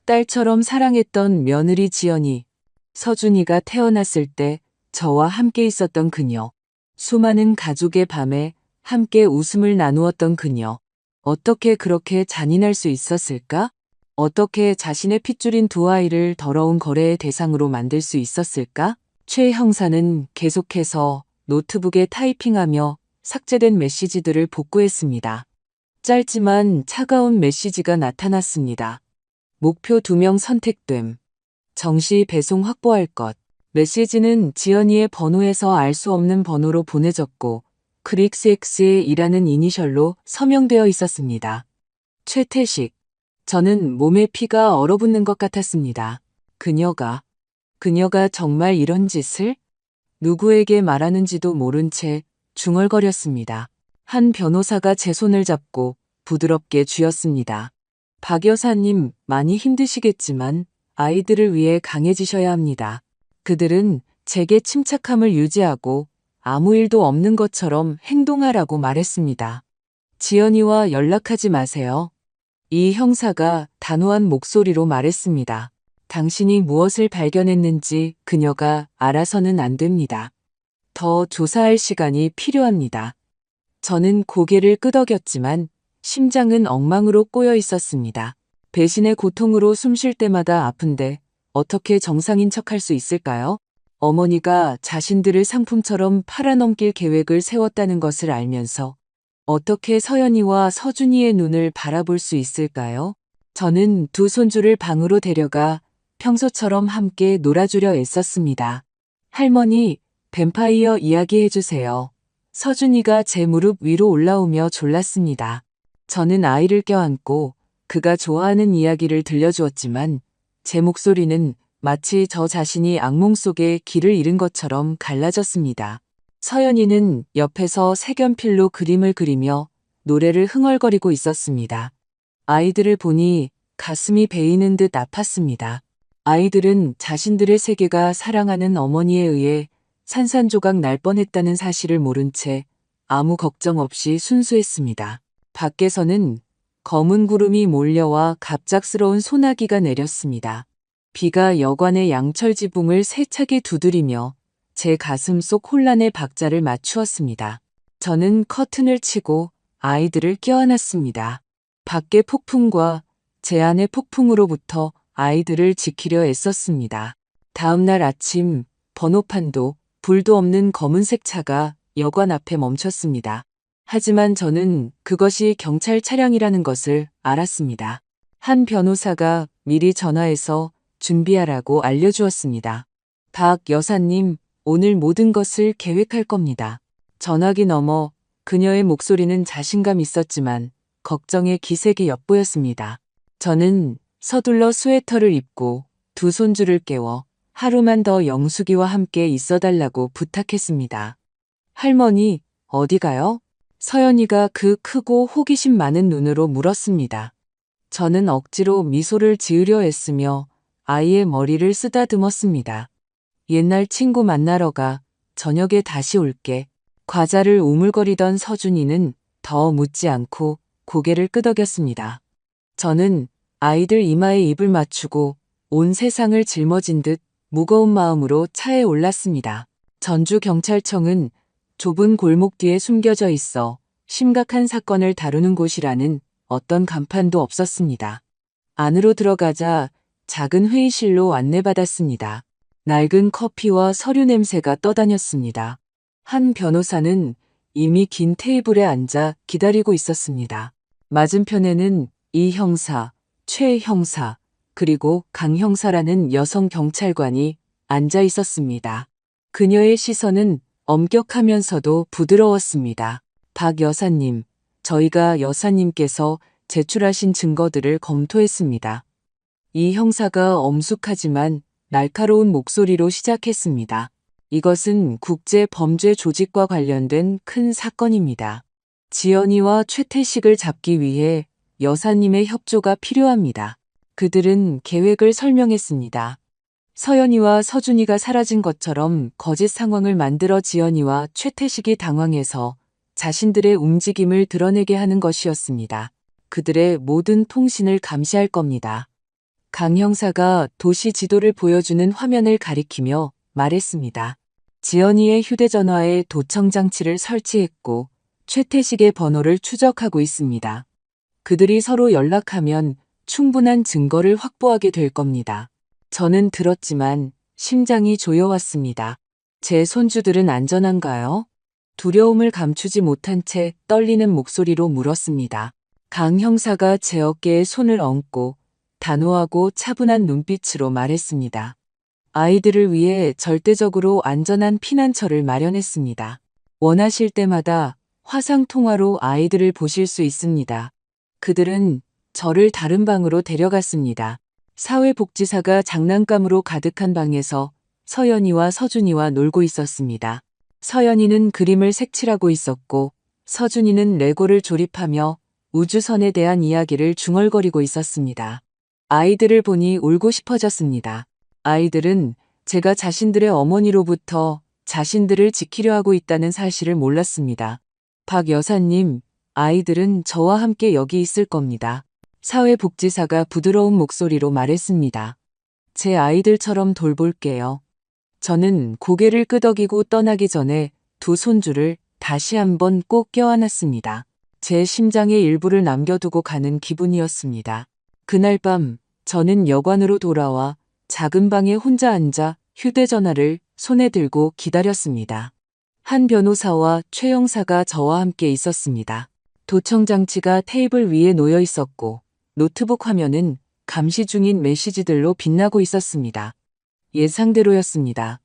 딸처럼 사랑했던 며느리 지연이, 서준이가 태어났을 때 저와 함께 있었던 그녀, 수많은 가족의 밤에 함께 웃음을 나누었던 그녀. 어떻게 그렇게 잔인할 수 있었을까? 어떻게 자신의 핏줄인 2 아이를 더러운 거래의 대상으로 만들 수 있었을까? 최 형사는 계속해서 노트북에 타이핑하며 삭제된 메시지들을 복구했습니다. 짧지만 차가운 메시지가 나타났습니다. 목표 2명 선택됨. 정시 배송 확보할 것. 메시지는 지연이의 번호에서 알 수 없는 번호로 보내졌고 크릭스X의 이라는 이니셜로 서명되어 있었습니다. 최태식. 저는 몸에 피가 얼어붙는 것 같았습니다. 그녀가 정말 이런 짓을? 누구에게 말하는지도 모른 채 중얼거렸습니다. 한 변호사가 제 손을 잡고 부드럽게 쥐었습니다. 박 여사님, 많이 힘드시겠지만 아이들을 위해 강해지셔야 합니다. 그들은 제게 침착함을 유지하고 아무 일도 없는 것처럼 행동하라고 말했습니다. 지연이와 연락하지 마세요. 이 형사가 단호한 목소리로 말했습니다. 당신이 무엇을 발견했는지 그녀가 알아서는 안 됩니다. 더 조사할 시간이 필요합니다. 저는 고개를 끄덕였지만 심장은 엉망으로 꼬여 있었습니다. 배신의 고통으로 숨 쉴 때마다 아픈데 어떻게 정상인 척할 수 있을까요? 어머니가 자신들을 상품처럼 팔아넘길 계획을 세웠다는 것을 알면서 어떻게 서연이와 서준이의 눈을 바라볼 수 있을까요? 저는 두 손주를 방으로 데려가 평소처럼 함께 놀아주려 애썼습니다. 할머니, 뱀파이어 이야기해주세요. 서준이가 제 무릎 위로 올라오며 졸랐습니다. 저는 아이를 껴안고 그가 좋아하는 이야기를 들려주었지만 제 목소리는 마치 저 자신이 악몽 속에 길을 잃은 것처럼 갈라졌습니다. 서연이는 옆에서 색연필로 그림을 그리며 노래를 흥얼거리고 있었습니다. 아이들을 보니 가슴이 베이는 듯 아팠습니다. 아이들은 자신들의 세계가 사랑하는 어머니에 의해 산산조각 날 뻔했다는 사실을 모른 채 아무 걱정 없이 순수했습니다. 밖에서는 검은 구름이 몰려와 갑작스러운 소나기가 내렸습니다. 비가 여관의 양철 지붕을 세차게 두드리며 제 가슴 속 혼란의 박자를 맞추었습니다. 저는 커튼을 치고 아이들을 껴안았습니다. 밖의 폭풍과 제 안의 폭풍으로부터 아이들을 지키려 애썼습니다. 다음 날 아침 번호판도 불도 없는 검은색 차가 여관 앞에 멈췄습니다. 하지만 저는 그것이 경찰 차량이라는 것을 알았습니다. 한 변호사가 미리 전화해서 준비하라고 알려주었습니다. 박 여사님, 오늘 모든 것을 계획할 겁니다. 전화기 너머 그녀의 목소리는 자신감 있었지만 걱정의 기색이 엿보였습니다. 저는 서둘러 스웨터를 입고 두 손주를 깨워 하루만 더 영숙이와 함께 있어달라고 부탁했습니다. 할머니, 어디 가요? 서연이가 그 크고 호기심 많은 눈으로 물었습니다. 저는 억지로 미소를 지으려 애쓰며 아이의 머리를 쓰다듬었습니다. 옛날 친구 만나러 가. 저녁에 다시 올게. 과자를 오물거리던 서준이는 더 묻지 않고 고개를 끄덕였습니다. 저는 아이들 이마에 입을 맞추고 온 세상을 짊어진 듯 무거운 마음으로 차에 올랐습니다. 전주경찰청은 좁은 골목 뒤에 숨겨져 있어 심각한 사건을 다루는 곳이라는 어떤 간판도 없었습니다. 안으로 들어가자 작은 회의실로 안내받았습니다. 낡은 커피와 서류 냄새가 떠다녔습니다. 한 변호사는 이미 긴 테이블에 앉아 기다리고 있었습니다. 맞은편에는 이 형사, 최 형사, 그리고 강 형사라는 여성 경찰관이 앉아 있었습니다. 그녀의 시선은 엄격하면서도 부드러웠습니다. 박 여사님, 저희가 여사님께서 제출하신 증거들을 검토했습니다. 이 형사가 엄숙하지만 날카로운 목소리로 시작했습니다. 이것은 국제 범죄 조직과 관련된 큰 사건입니다. 지연이와 최태식을 잡기 위해 여사님의 협조가 필요합니다. 그들은 계획을 설명했습니다. 서연이와 서준이가 사라진 것처럼 거짓 상황을 만들어 지연이와 최태식이 당황해서 자신들의 움직임을 드러내게 하는 것이었습니다. 그들의 모든 통신을 감시할 겁니다. 강 형사가 도시 지도를 보여주는 화면을 가리키며 말했습니다. 지연이의 휴대전화에 도청 장치를 설치했고 최태식의 번호를 추적하고 있습니다. 그들이 서로 연락하면 충분한 증거를 확보하게 될 겁니다. 저는 들었지만 심장이 조여왔습니다. 제 손주들은 안전한가요? 두려움을 감추지 못한 채 떨리는 목소리로 물었습니다. 강 형사가 제 어깨에 손을 얹고 단호하고 차분한 눈빛으로 말했습니다. 아이들을 위해 절대적으로 안전한 피난처를 마련했습니다. 원하실 때마다 화상통화로 아이들을 보실 수 있습니다. 그들은 저를 다른 방으로 데려갔습니다. 사회복지사가 장난감으로 가득한 방에서 서연이와 서준이와 놀고 있었습니다. 서연이는 그림을 색칠하고 있었고 서준이는 레고를 조립하며 우주선에 대한 이야기를 중얼거리고 있었습니다. 아이들을 보니 울고 싶어졌습니다. 아이들은 제가 자신들의 어머니로부터 자신들을 지키려 하고 있다는 사실을 몰랐습니다. 박 여사님, 아이들은 저와 함께 여기 있을 겁니다. 사회복지사가 부드러운 목소리로 말했습니다. 제 아이들처럼 돌볼게요. 저는 고개를 끄덕이고 떠나기 전에 두 손주를 다시 한번 꼭 껴안았습니다. 제 심장의 일부를 남겨두고 가는 기분이었습니다. 그날 밤 저는 여관으로 돌아와 작은 방에 혼자 앉아 휴대전화를 손에 들고 기다렸습니다. 한 변호사와 최 형사가 저와 함께 있었습니다. 도청 장치가 테이블 위에 놓여 있었고 노트북 화면은 감시 중인 메시지들로 빛나고 있었습니다. 예상대로였습니다.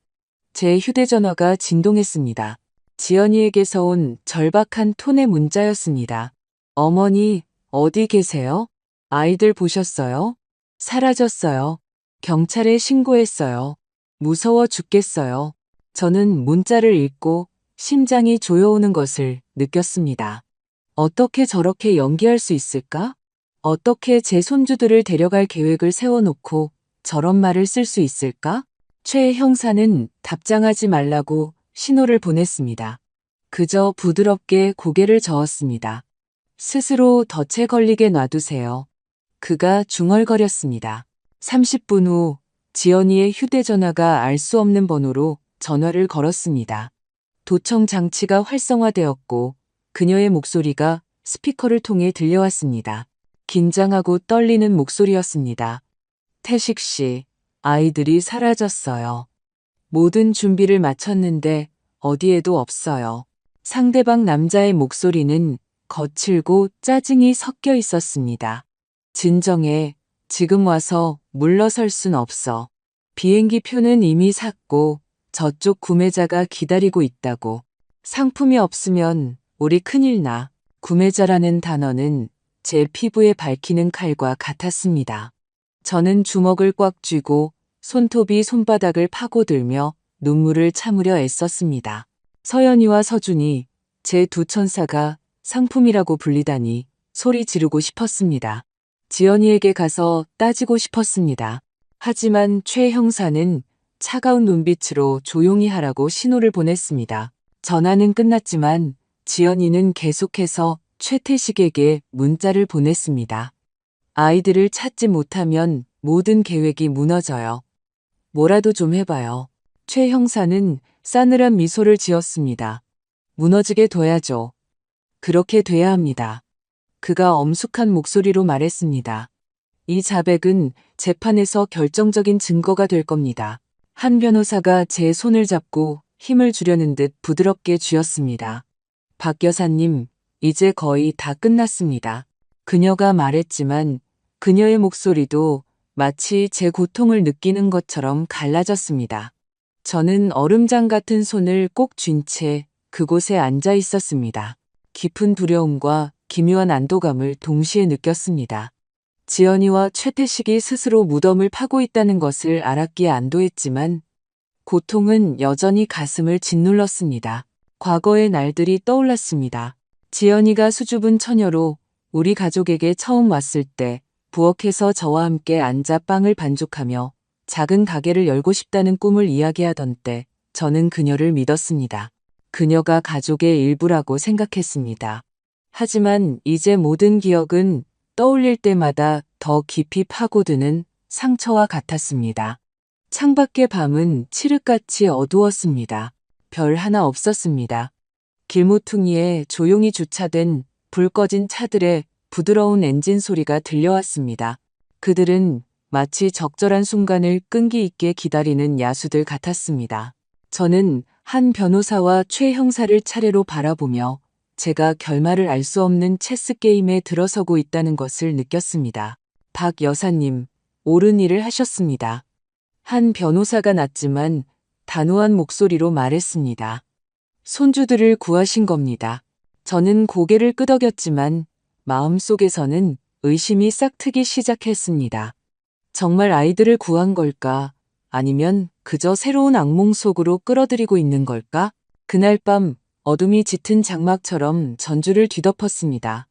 제 휴대전화가 진동했습니다. 지연이에게서 온 절박한 톤의 문자였습니다. 어머니, 어디 계세요? 아이들 보셨어요? 사라졌어요. 경찰에 신고했어요. 무서워 죽겠어요. 저는 문자를 읽고 심장이 조여오는 것을 느꼈습니다. 어떻게 저렇게 연기할 수 있을까? 어떻게 제 손주들을 데려갈 계획을 세워놓고 저런 말을 쓸 수 있을까? 최 형사는 답장하지 말라고 신호를 보냈습니다. 그저 부드럽게 고개를 저었습니다. 스스로 덫에 걸리게 놔두세요. 그가 중얼거렸습니다. 30분 후 지연이의 휴대전화가 알 수 없는 번호로 전화를 걸었습니다. 도청 장치가 활성화되었고 그녀의 목소리가 스피커를 통해 들려왔습니다. 긴장하고 떨리는 목소리였습니다. 태식 씨, 아이들이 사라졌어요. 모든 준비를 마쳤는데 어디에도 없어요. 상대방 남자의 목소리는 거칠고 짜증이 섞여 있었습니다. 진정해. 지금 와서 물러설 순 없어. 비행기 표는 이미 샀고 저쪽 구매자가 기다리고 있다고. 상품이 없으면 우리 큰일 나. 구매자라는 단어는 제 피부에 밝히는 칼과 같았습니다. 저는 주먹을 꽉 쥐고 손톱이 손바닥을 파고들며 눈물을 참으려 애썼습니다. 서연이와 서준이 제 두 천사가 상품이라고 불리다니 소리 지르고 싶었습니다. 지연이에게 가서 따지고 싶었습니다. 하지만 최 형사는 차가운 눈빛으로 조용히 하라고 신호를 보냈습니다. 전화는 끝났지만 지연이는 계속해서 최태식에게 문자를 보냈습니다. 아이들을 찾지 못하면 모든 계획이 무너져요. 뭐라도 좀 해봐요. 최 형사는 싸늘한 미소를 지었습니다. 무너지게 둬야죠. 그렇게 돼야 합니다. 그가 엄숙한 목소리로 말했습니다. 이 자백은 재판에서 결정적인 증거가 될 겁니다. 한 변호사가 제 손을 잡고 힘을 주려는 듯 부드럽게 쥐었습니다. 박 여사님, 이제 거의 다 끝났습니다. 그녀가 말했지만 그녀의 목소리도 마치 제 고통을 느끼는 것처럼 갈라졌습니다. 저는 얼음장 같은 손을 꼭 쥔 채 그곳에 앉아 있었습니다. 깊은 두려움과 기묘한 안도감을 동시에 느꼈습니다. 지연이와 최태식이 스스로 무덤을 파고 있다는 것을 알았기에 안도했지만 고통은 여전히 가슴을 짓눌렀습니다. 과거의 날들이 떠올랐습니다. 지연이가 수줍은 처녀로 우리 가족에게 처음 왔을 때 부엌에서 저와 함께 앉아 빵을 반죽하며 작은 가게를 열고 싶다는 꿈을 이야기하던 때 저는 그녀를 믿었습니다. 그녀가 가족의 일부라고 생각했습니다. 하지만 이제 모든 기억은 떠올릴 때마다 더 깊이 파고드는 상처와 같았습니다. 창밖의 밤은 칠흑같이 어두웠습니다. 별 하나 없었습니다. 길모퉁이에 조용히 주차된 불 꺼진 차들의 부드러운 엔진 소리가 들려왔습니다. 그들은 마치 적절한 순간을 끈기 있게 기다리는 야수들 같았습니다. 저는 한 변호사와 최 형사를 차례로 바라보며 제가 결말을 알 수 없는 체스 게임에 들어서고 있다는 것을 느꼈습니다. 박 여사님, 옳은 일을 하셨습니다. 한 변호사가 낮지만 단호한 목소리로 말했습니다. 손주들을 구하신 겁니다. 저는 고개를 끄덕였지만 마음속에서는 의심이 싹트기 시작했습니다. 정말 아이들을 구한 걸까? 아니면 그저 새로운 악몽 속으로 끌어들이고 있는 걸까? 그날 밤 어둠이 짙은 장막처럼 전주를 뒤덮었습니다.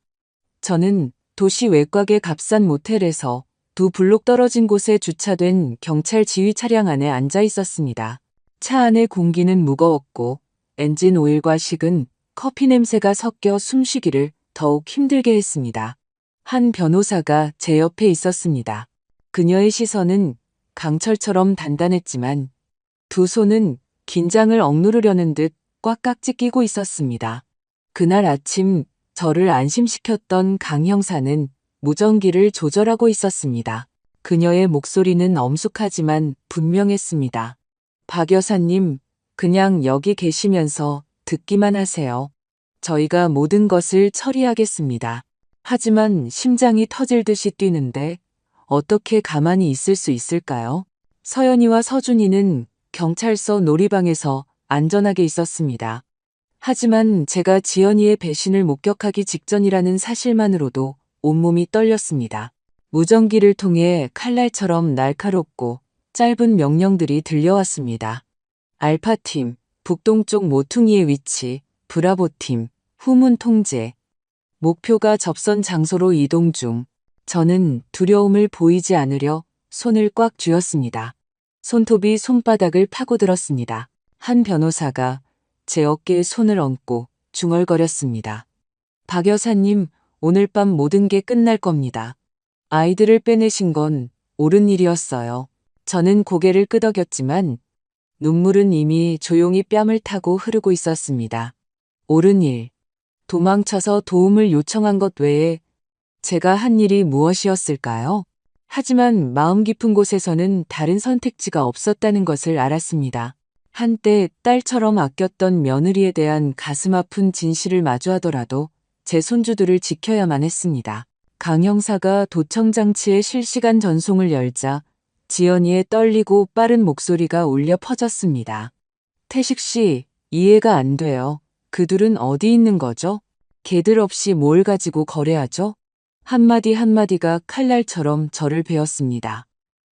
저는 도시 외곽의 값싼 모텔에서 2블록 떨어진 곳에 주차된 경찰 지휘 차량 안에 앉아 있었습니다. 차 안의 공기는 무거웠고 엔진 오일과 식은 커피 냄새가 섞여 숨쉬기를 더욱 힘들게 했습니다. 한 변호사가 제 옆에 있었습니다. 그녀의 시선은 강철처럼 단단했지만 두 손은 긴장을 억누르려는 듯 꽉꽉 찢기고 있었습니다. 그날 아침 저를 안심시켰던 강 형사는 무전기를 조절하고 있었습니다. 그녀의 목소리는 엄숙하지만 분명했습니다. 박 여사님, 그냥 여기 계시면서 듣기만 하세요. 저희가 모든 것을 처리하겠습니다. 하지만 심장이 터질 듯이 뛰는데 어떻게 가만히 있을 수 있을까요? 서연이와 서준이는 경찰서 놀이방에서 안전하게 있었습니다. 하지만 제가 지연이의 배신을 목격하기 직전이라는 사실만으로도 온몸이 떨렸습니다. 무전기를 통해 칼날처럼 날카롭고 짧은 명령들이 들려왔습니다. 알파팀, 북동쪽 모퉁이의 위치, 브라보팀, 후문 통제. 목표가 접선 장소로 이동 중. 저는 두려움을 보이지 않으려 손을 꽉 쥐었습니다. 손톱이 손바닥을 파고들었습니다. 한 변호사가 제 어깨에 손을 얹고 중얼거렸습니다. 박 여사님, 오늘 밤 모든 게 끝날 겁니다. 아이들을 빼내신 건 옳은 일이었어요. 저는 고개를 끄덕였지만 눈물은 이미 조용히 뺨을 타고 흐르고 있었습니다. 옳은 일. 도망쳐서 도움을 요청한 것 외에 제가 한 일이 무엇이었을까요? 하지만 마음 깊은 곳에서는 다른 선택지가 없었다는 것을 알았습니다. 한때 딸처럼 아꼈던 며느리에 대한 가슴 아픈 진실을 마주하더라도 제 손주들을 지켜야만 했습니다. 강 형사가 도청장치의 실시간 전송을 열자 지연이의 떨리고 빠른 목소리가 울려 퍼졌습니다. 태식 씨, 이해가 안 돼요. 그들은 어디 있는 거죠? 개들 없이 뭘 가지고 거래하죠? 한마디 한마디가 칼날처럼 저를 베었습니다.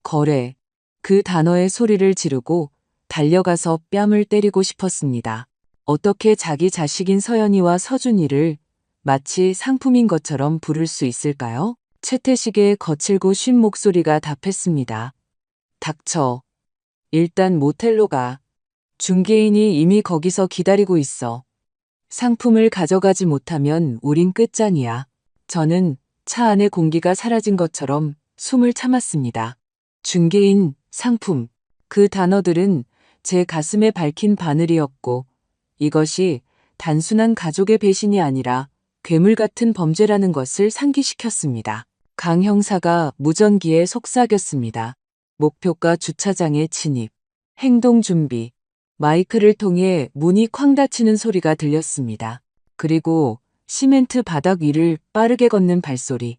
거래. 그 단어의 소리를 지르고 달려가서 뺨을 때리고 싶었습니다. 어떻게 자기 자식인 서연이와 서준이를 마치 상품인 것처럼 부를 수 있을까요? 최태식의 거칠고 쉰 목소리가 답했습니다. 닥쳐. 일단 모텔로 가. 중개인이 이미 거기서 기다리고 있어. 상품을 가져가지 못하면 우린 끝장이야. 저는 차 안의 공기가 사라진 것처럼 숨을 참았습니다. 중개인, 상품. 그 단어들은 제 가슴에 밝힌 바늘이었고 이것이 단순한 가족의 배신이 아니라 괴물 같은 범죄라는 것을 상기시켰습니다. 강 형사가 무전기에 속삭였습니다. 목표가 주차장에 진입. 행동 준비. 마이크를 통해 문이 쾅 닫히는 소리가 들렸습니다. 그리고 시멘트 바닥 위를 빠르게 걷는 발소리.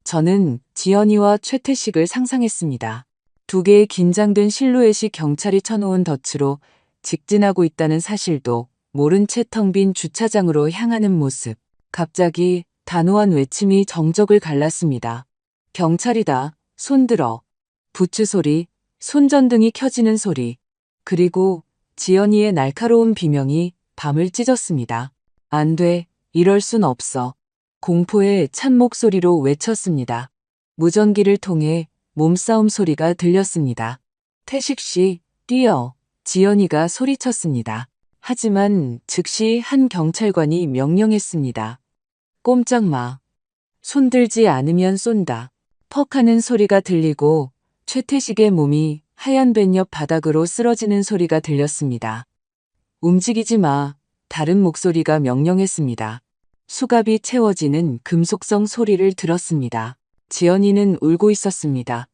저는 지연이와 최태식을 상상했습니다. 두 개의 긴장된 실루엣이 경찰이 쳐놓은 덫으로 직진하고 있다는 사실도 모른 채 텅 빈 주차장으로 향하는 모습. 갑자기 단호한 외침이 정적을 갈랐습니다. 경찰이다. 손들어. 부츠 소리, 손전등이 켜지는 소리. 그리고 지연이의 날카로운 비명이 밤을 찢었습니다. 안 돼. 이럴 순 없어. 공포의 찬 목소리로 외쳤습니다. 무전기를 통해 몸싸움 소리가 들렸습니다. 태식 씨, 뛰어. 지연이가 소리쳤습니다. 하지만 즉시 한 경찰관이 명령했습니다. 꼼짝 마. 손들지 않으면 쏜다. 퍽 하는 소리가 들리고 최태식의 몸이 하얀 벤 옆 바닥으로 쓰러지는 소리가 들렸습니다. 움직이지 마. 다른 목소리가 명령했습니다. 수갑이 채워지는 금속성 소리를 들었습니다. 지연이는 울고 있었습니다.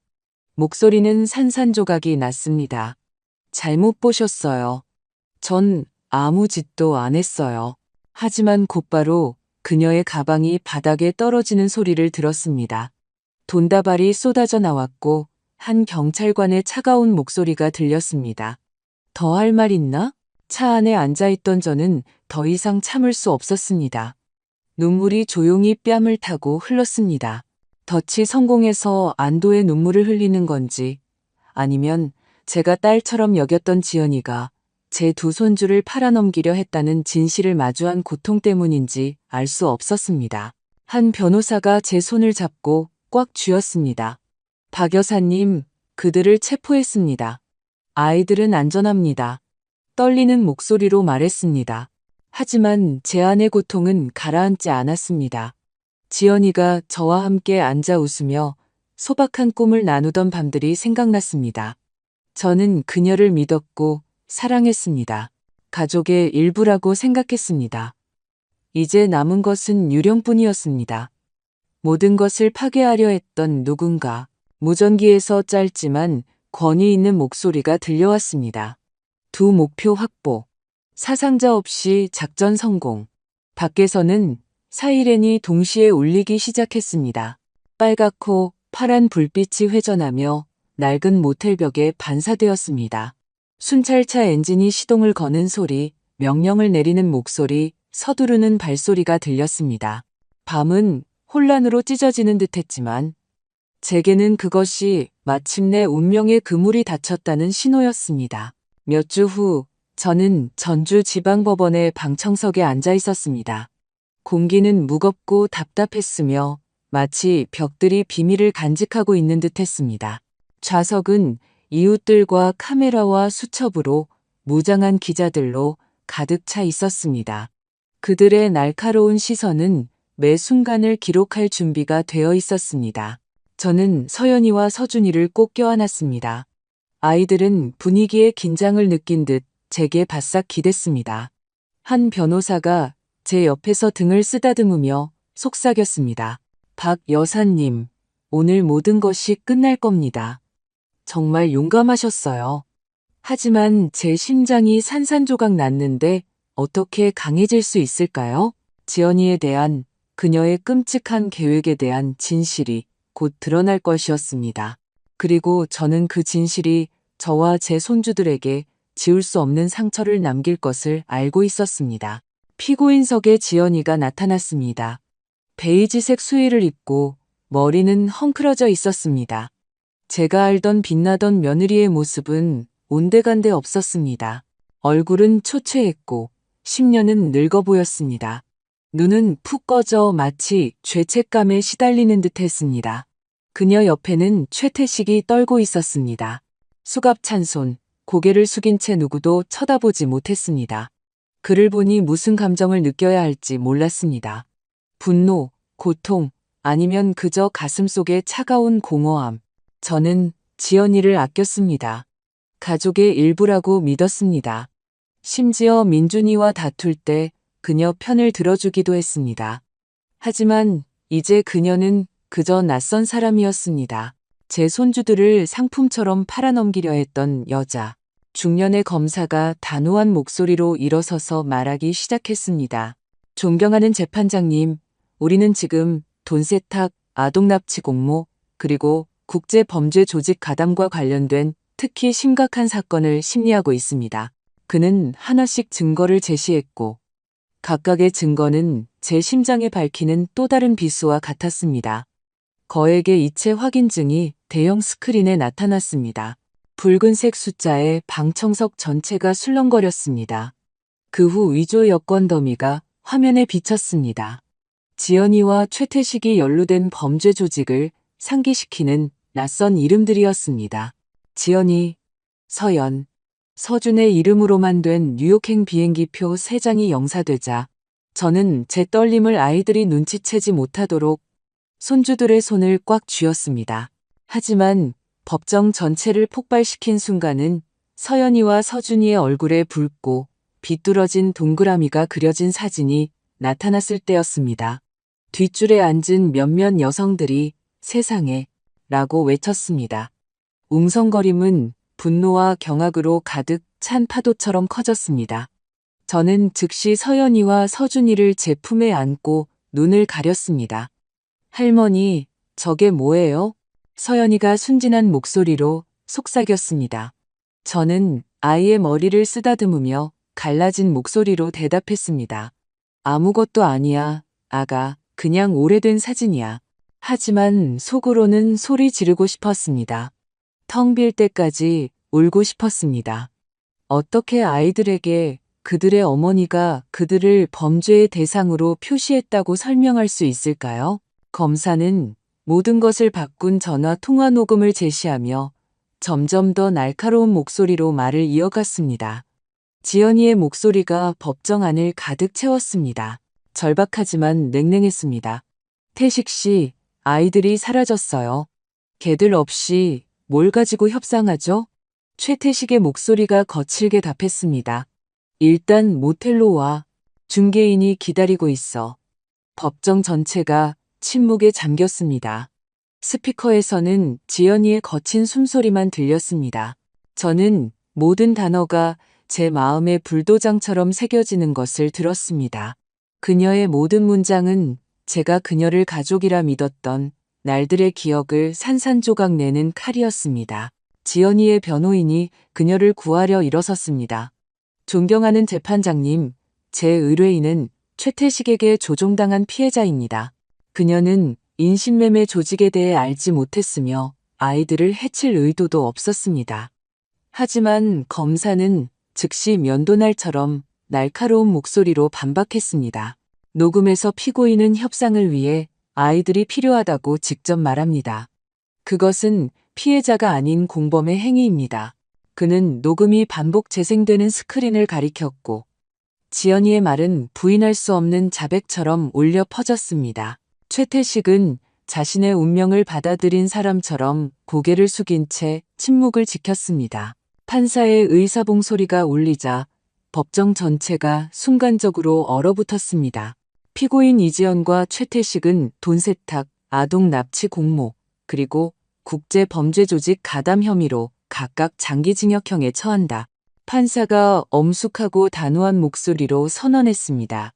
목소리는 산산조각이 났습니다. 잘못 보셨어요. 전 아무 짓도 안 했어요. 하지만 곧바로 그녀의 가방이 바닥에 떨어지는 소리를 들었습니다. 돈다발이 쏟아져 나왔고 한 경찰관의 차가운 목소리가 들렸습니다. 더 할 말 있나? 차 안에 앉아있던 저는 더 이상 참을 수 없었습니다. 눈물이 조용히 뺨을 타고 흘렀습니다. 덫이 성공해서 안도의 눈물을 흘리는 건지 아니면 제가 딸처럼 여겼던 지연이가 제 두 손주를 팔아넘기려 했다는 진실을 마주한 고통 때문인지 알 수 없었습니다. 한 변호사가 제 손을 잡고 꽉 쥐었습니다. 박 여사님, 그들을 체포했습니다. 아이들은 안전합니다. 떨리는 목소리로 말했습니다. 하지만 제 안의 고통은 가라앉지 않았습니다. 지연이가 저와 함께 앉아 웃으며 소박한 꿈을 나누던 밤들이 생각났습니다. 저는 그녀를 믿었고 사랑했습니다. 가족의 일부라고 생각했습니다. 이제 남은 것은 유령뿐이었습니다. 모든 것을 파괴하려 했던 누군가, 무전기에서 짧지만 권위 있는 목소리가 들려왔습니다. 두 목표 확보. 사상자 없이 작전 성공. 밖에서는 사이렌이 동시에 울리기 시작했습니다. 빨갛고 파란 불빛이 회전하며 낡은 모텔 벽에 반사되었습니다. 순찰차 엔진이 시동을 거는 소리, 명령을 내리는 목소리, 서두르는 발소리가 들렸습니다. 밤은 혼란으로 찢어지는 듯했지만 제게는 그것이 마침내 운명의 그물이 닫혔다는 신호였습니다. 몇 주 후 저는 전주지방법원의 방청석에 앉아 있었습니다. 공기는 무겁고 답답했으며 마치 벽들이 비밀을 간직하고 있는 듯했습니다. 좌석은 이웃들과 카메라와 수첩으로 무장한 기자들로 가득 차 있었습니다. 그들의 날카로운 시선은 매 순간을 기록할 준비가 되어 있었습니다. 저는 서연이와 서준이를 꼭 껴안았습니다. 아이들은 분위기에 긴장을 느낀 듯 제게 바싹 기댔습니다. 한 변호사가 제 옆에서 등을 쓰다듬으며 속삭였습니다. 박 여사님, 오늘 모든 것이 끝날 겁니다. 정말 용감하셨어요. 하지만 제 심장이 산산조각 났는데 어떻게 강해질 수 있을까요? 지연이에 대한 그녀의 끔찍한 계획에 대한 진실이 곧 드러날 것이었습니다. 그리고 저는 그 진실이 저와 제 손주들에게 지울 수 없는 상처를 남길 것을 알고 있었습니다. 피고인석에 지연이가 나타났습니다. 베이지색 수의를 입고 머리는 헝클어져 있었습니다. 제가 알던 빛나던 며느리의 모습은 온데간데 없었습니다. 얼굴은 초췌했고 10년은 늙어 보였습니다. 눈은 푹 꺼져 마치 죄책감에 시달리는 듯 했습니다. 그녀 옆에는 최태식이 떨고 있었습니다. 수갑찬 손, 고개를 숙인 채 누구도 쳐다보지 못했습니다. 그를 보니 무슨 감정을 느껴야 할지 몰랐습니다. 분노, 고통, 아니면 그저 가슴속에 차가운 공허함. 저는 지연이를 아꼈습니다. 가족의 일부라고 믿었습니다. 심지어 민준이와 다툴 때 그녀 편을 들어주기도 했습니다. 하지만 이제 그녀는 그저 낯선 사람이었습니다. 제 손주들을 상품처럼 팔아넘기려 했던 여자. 중년의 검사가 단호한 목소리로 일어서서 말하기 시작했습니다. 존경하는 재판장님, 우리는 지금 돈 세탁, 아동 납치 공모, 그리고 국제 범죄 조직 가담과 관련된 특히 심각한 사건을 심리하고 있습니다. 그는 하나씩 증거를 제시했고 각각의 증거는 제 심장에 밝히는 또 다른 비수와 같았습니다. 거액의 이체 확인증이 대형 스크린에 나타났습니다. 붉은색 숫자에 방청석 전체가 술렁거렸습니다. 그 후 위조 여권 더미가 화면에 비쳤습니다. 지연이와 최태식이 연루된 범죄 조직을 상기시키는 낯선 이름들이었습니다. 지연이, 서연, 서준의 이름으로만 된 뉴욕행 비행기표 3장이 영사되자 저는 제 떨림을 아이들이 눈치채지 못하도록 손주들의 손을 꽉 쥐었습니다. 하지만 법정 전체를 폭발시킨 순간은 서연이와 서준이의 얼굴에 붉고 비뚤어진 동그라미가 그려진 사진이 나타났을 때였습니다. 뒷줄에 앉은 몇몇 여성들이 세상에 라고 외쳤습니다. 웅성거림은 분노와 경악으로 가득 찬 파도처럼 커졌습니다. 저는 즉시 서연이와 서준이를 제 품에 안고 눈을 가렸습니다. 할머니, 저게 뭐예요? 서연이가 순진한 목소리로 속삭였습니다. 저는 아이의 머리를 쓰다듬으며 갈라진 목소리로 대답했습니다. 아무것도 아니야, 아가. 그냥 오래된 사진이야. 하지만 속으로는 소리 지르고 싶었습니다. 텅 빌 때까지 울고 싶었습니다. 어떻게 아이들에게 그들의 어머니가 그들을 범죄의 대상으로 표시했다고 설명할 수 있을까요? 검사는 모든 것을 바꾼 전화 통화 녹음을 제시하며 점점 더 날카로운 목소리로 말을 이어갔습니다. 지연이의 목소리가 법정 안을 가득 채웠습니다. 절박하지만 냉랭했습니다. 태식 씨, 아이들이 사라졌어요. 걔들 없이 뭘 가지고 협상하죠? 최태식의 목소리가 거칠게 답했습니다. 일단 모텔로 와. 중개인이 기다리고 있어. 법정 전체가 침묵에 잠겼습니다. 스피커에서는 지연이의 거친 숨소리만 들렸습니다. 저는 모든 단어가 제 마음에 불도장처럼 새겨지는 것을 들었습니다. 그녀의 모든 문장은 제가 그녀를 가족이라 믿었던 날들의 기억을 산산조각 내는 칼이었습니다. 지연이의 변호인이 그녀를 구하려 일어섰습니다. 존경하는 재판장님, 제 의뢰인은 최태식에게 조종당한 피해자입니다. 그녀는 인신매매 조직에 대해 알지 못했으며 아이들을 해칠 의도도 없었습니다. 하지만 검사는 즉시 면도날처럼 날카로운 목소리로 반박했습니다. 녹음에서 피고인은 협상을 위해 아이들이 필요하다고 직접 말합니다. 그것은 피해자가 아닌 공범의 행위입니다. 그는 녹음이 반복 재생되는 스크린을 가리켰고 지연이의 말은 부인할 수 없는 자백처럼 울려 퍼졌습니다. 최태식은 자신의 운명을 받아들인 사람처럼 고개를 숙인 채 침묵을 지켰습니다. 판사의 의사봉 소리가 울리자 법정 전체가 순간적으로 얼어붙었습니다. 피고인 이지연과 최태식은 돈 세탁, 아동 납치 공모, 그리고 국제범죄조직 가담 혐의로 각각 장기징역형에 처한다. 판사가 엄숙하고 단호한 목소리로 선언했습니다.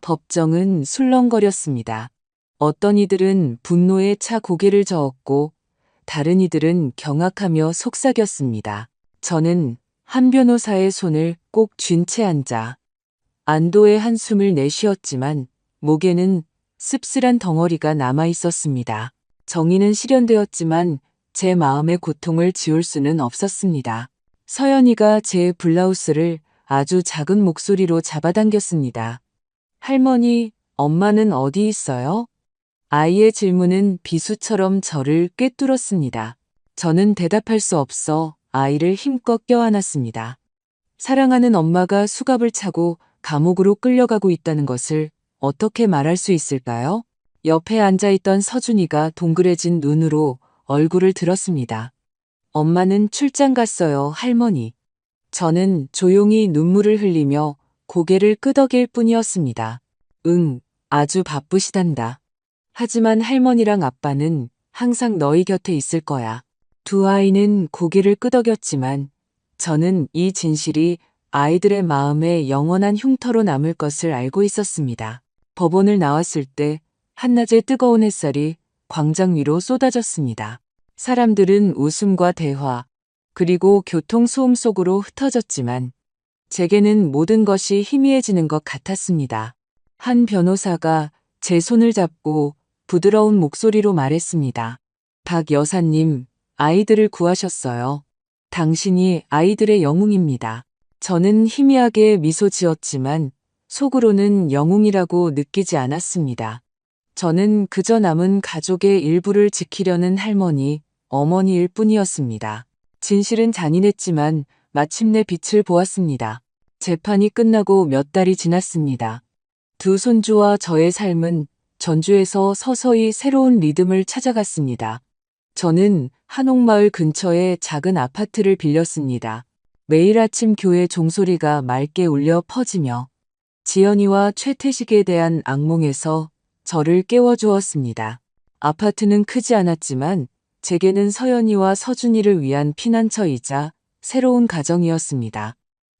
법정은 술렁거렸습니다. 어떤 이들은 분노에 차 고개를 저었고 다른 이들은 경악하며 속삭였습니다. 저는 한 변호사의 손을 꼭 쥔 채 앉아 안도의 한숨을 내쉬었지만 목에는 씁쓸한 덩어리가 남아 있었습니다. 정의는 실현되었지만 제 마음의 고통을 지울 수는 없었습니다. 서연이가 제 블라우스를 아주 작은 목소리로 잡아당겼습니다. 할머니, 엄마는 어디 있어요? 아이의 질문은 비수처럼 저를 꿰뚫었습니다. 저는 대답할 수 없어 아이를 힘껏 껴안았습니다. 사랑하는 엄마가 수갑을 차고 감옥으로 끌려가고 있다는 것을 어떻게 말할 수 있을까요? 옆에 앉아있던 서준이가 동그래진 눈으로 얼굴을 들었습니다. 엄마는 출장 갔어요, 할머니. 저는 조용히 눈물을 흘리며 고개를 끄덕일 뿐이었습니다. 응, 아주 바쁘시단다. 하지만 할머니랑 아빠는 항상 너희 곁에 있을 거야. 두 아이는 고개를 끄덕였지만 저는 이 진실이 아이들의 마음에 영원한 흉터로 남을 것을 알고 있었습니다. 법원을 나왔을 때 한낮의 뜨거운 햇살이 광장 위로 쏟아졌습니다. 사람들은 웃음과 대화, 그리고 교통소음 속으로 흩어졌지만 제게는 모든 것이 희미해지는 것 같았습니다. 한 변호사가 제 손을 잡고 부드러운 목소리로 말했습니다. 박 여사님, 아이들을 구하셨어요. 당신이 아이들의 영웅입니다. 저는 희미하게 미소 지었지만 속으로는 영웅이라고 느끼지 않았습니다. 저는 그저 남은 가족의 일부를 지키려는 할머니, 어머니일 뿐이었습니다. 진실은 잔인했지만 마침내 빛을 보았습니다. 재판이 끝나고 몇 달이 지났습니다. 두 손주와 저의 삶은 전주에서 서서히 새로운 리듬을 찾아갔습니다. 저는 한옥마을 근처의 작은 아파트를 빌렸습니다. 매일 아침 교회 종소리가 맑게 울려 퍼지며 지연이와 최태식에 대한 악몽에서 저를 깨워주었습니다. 아파트는 크지 않았지만 제게는 서연이와 서준이를 위한 피난처이자 새로운 가정이었습니다.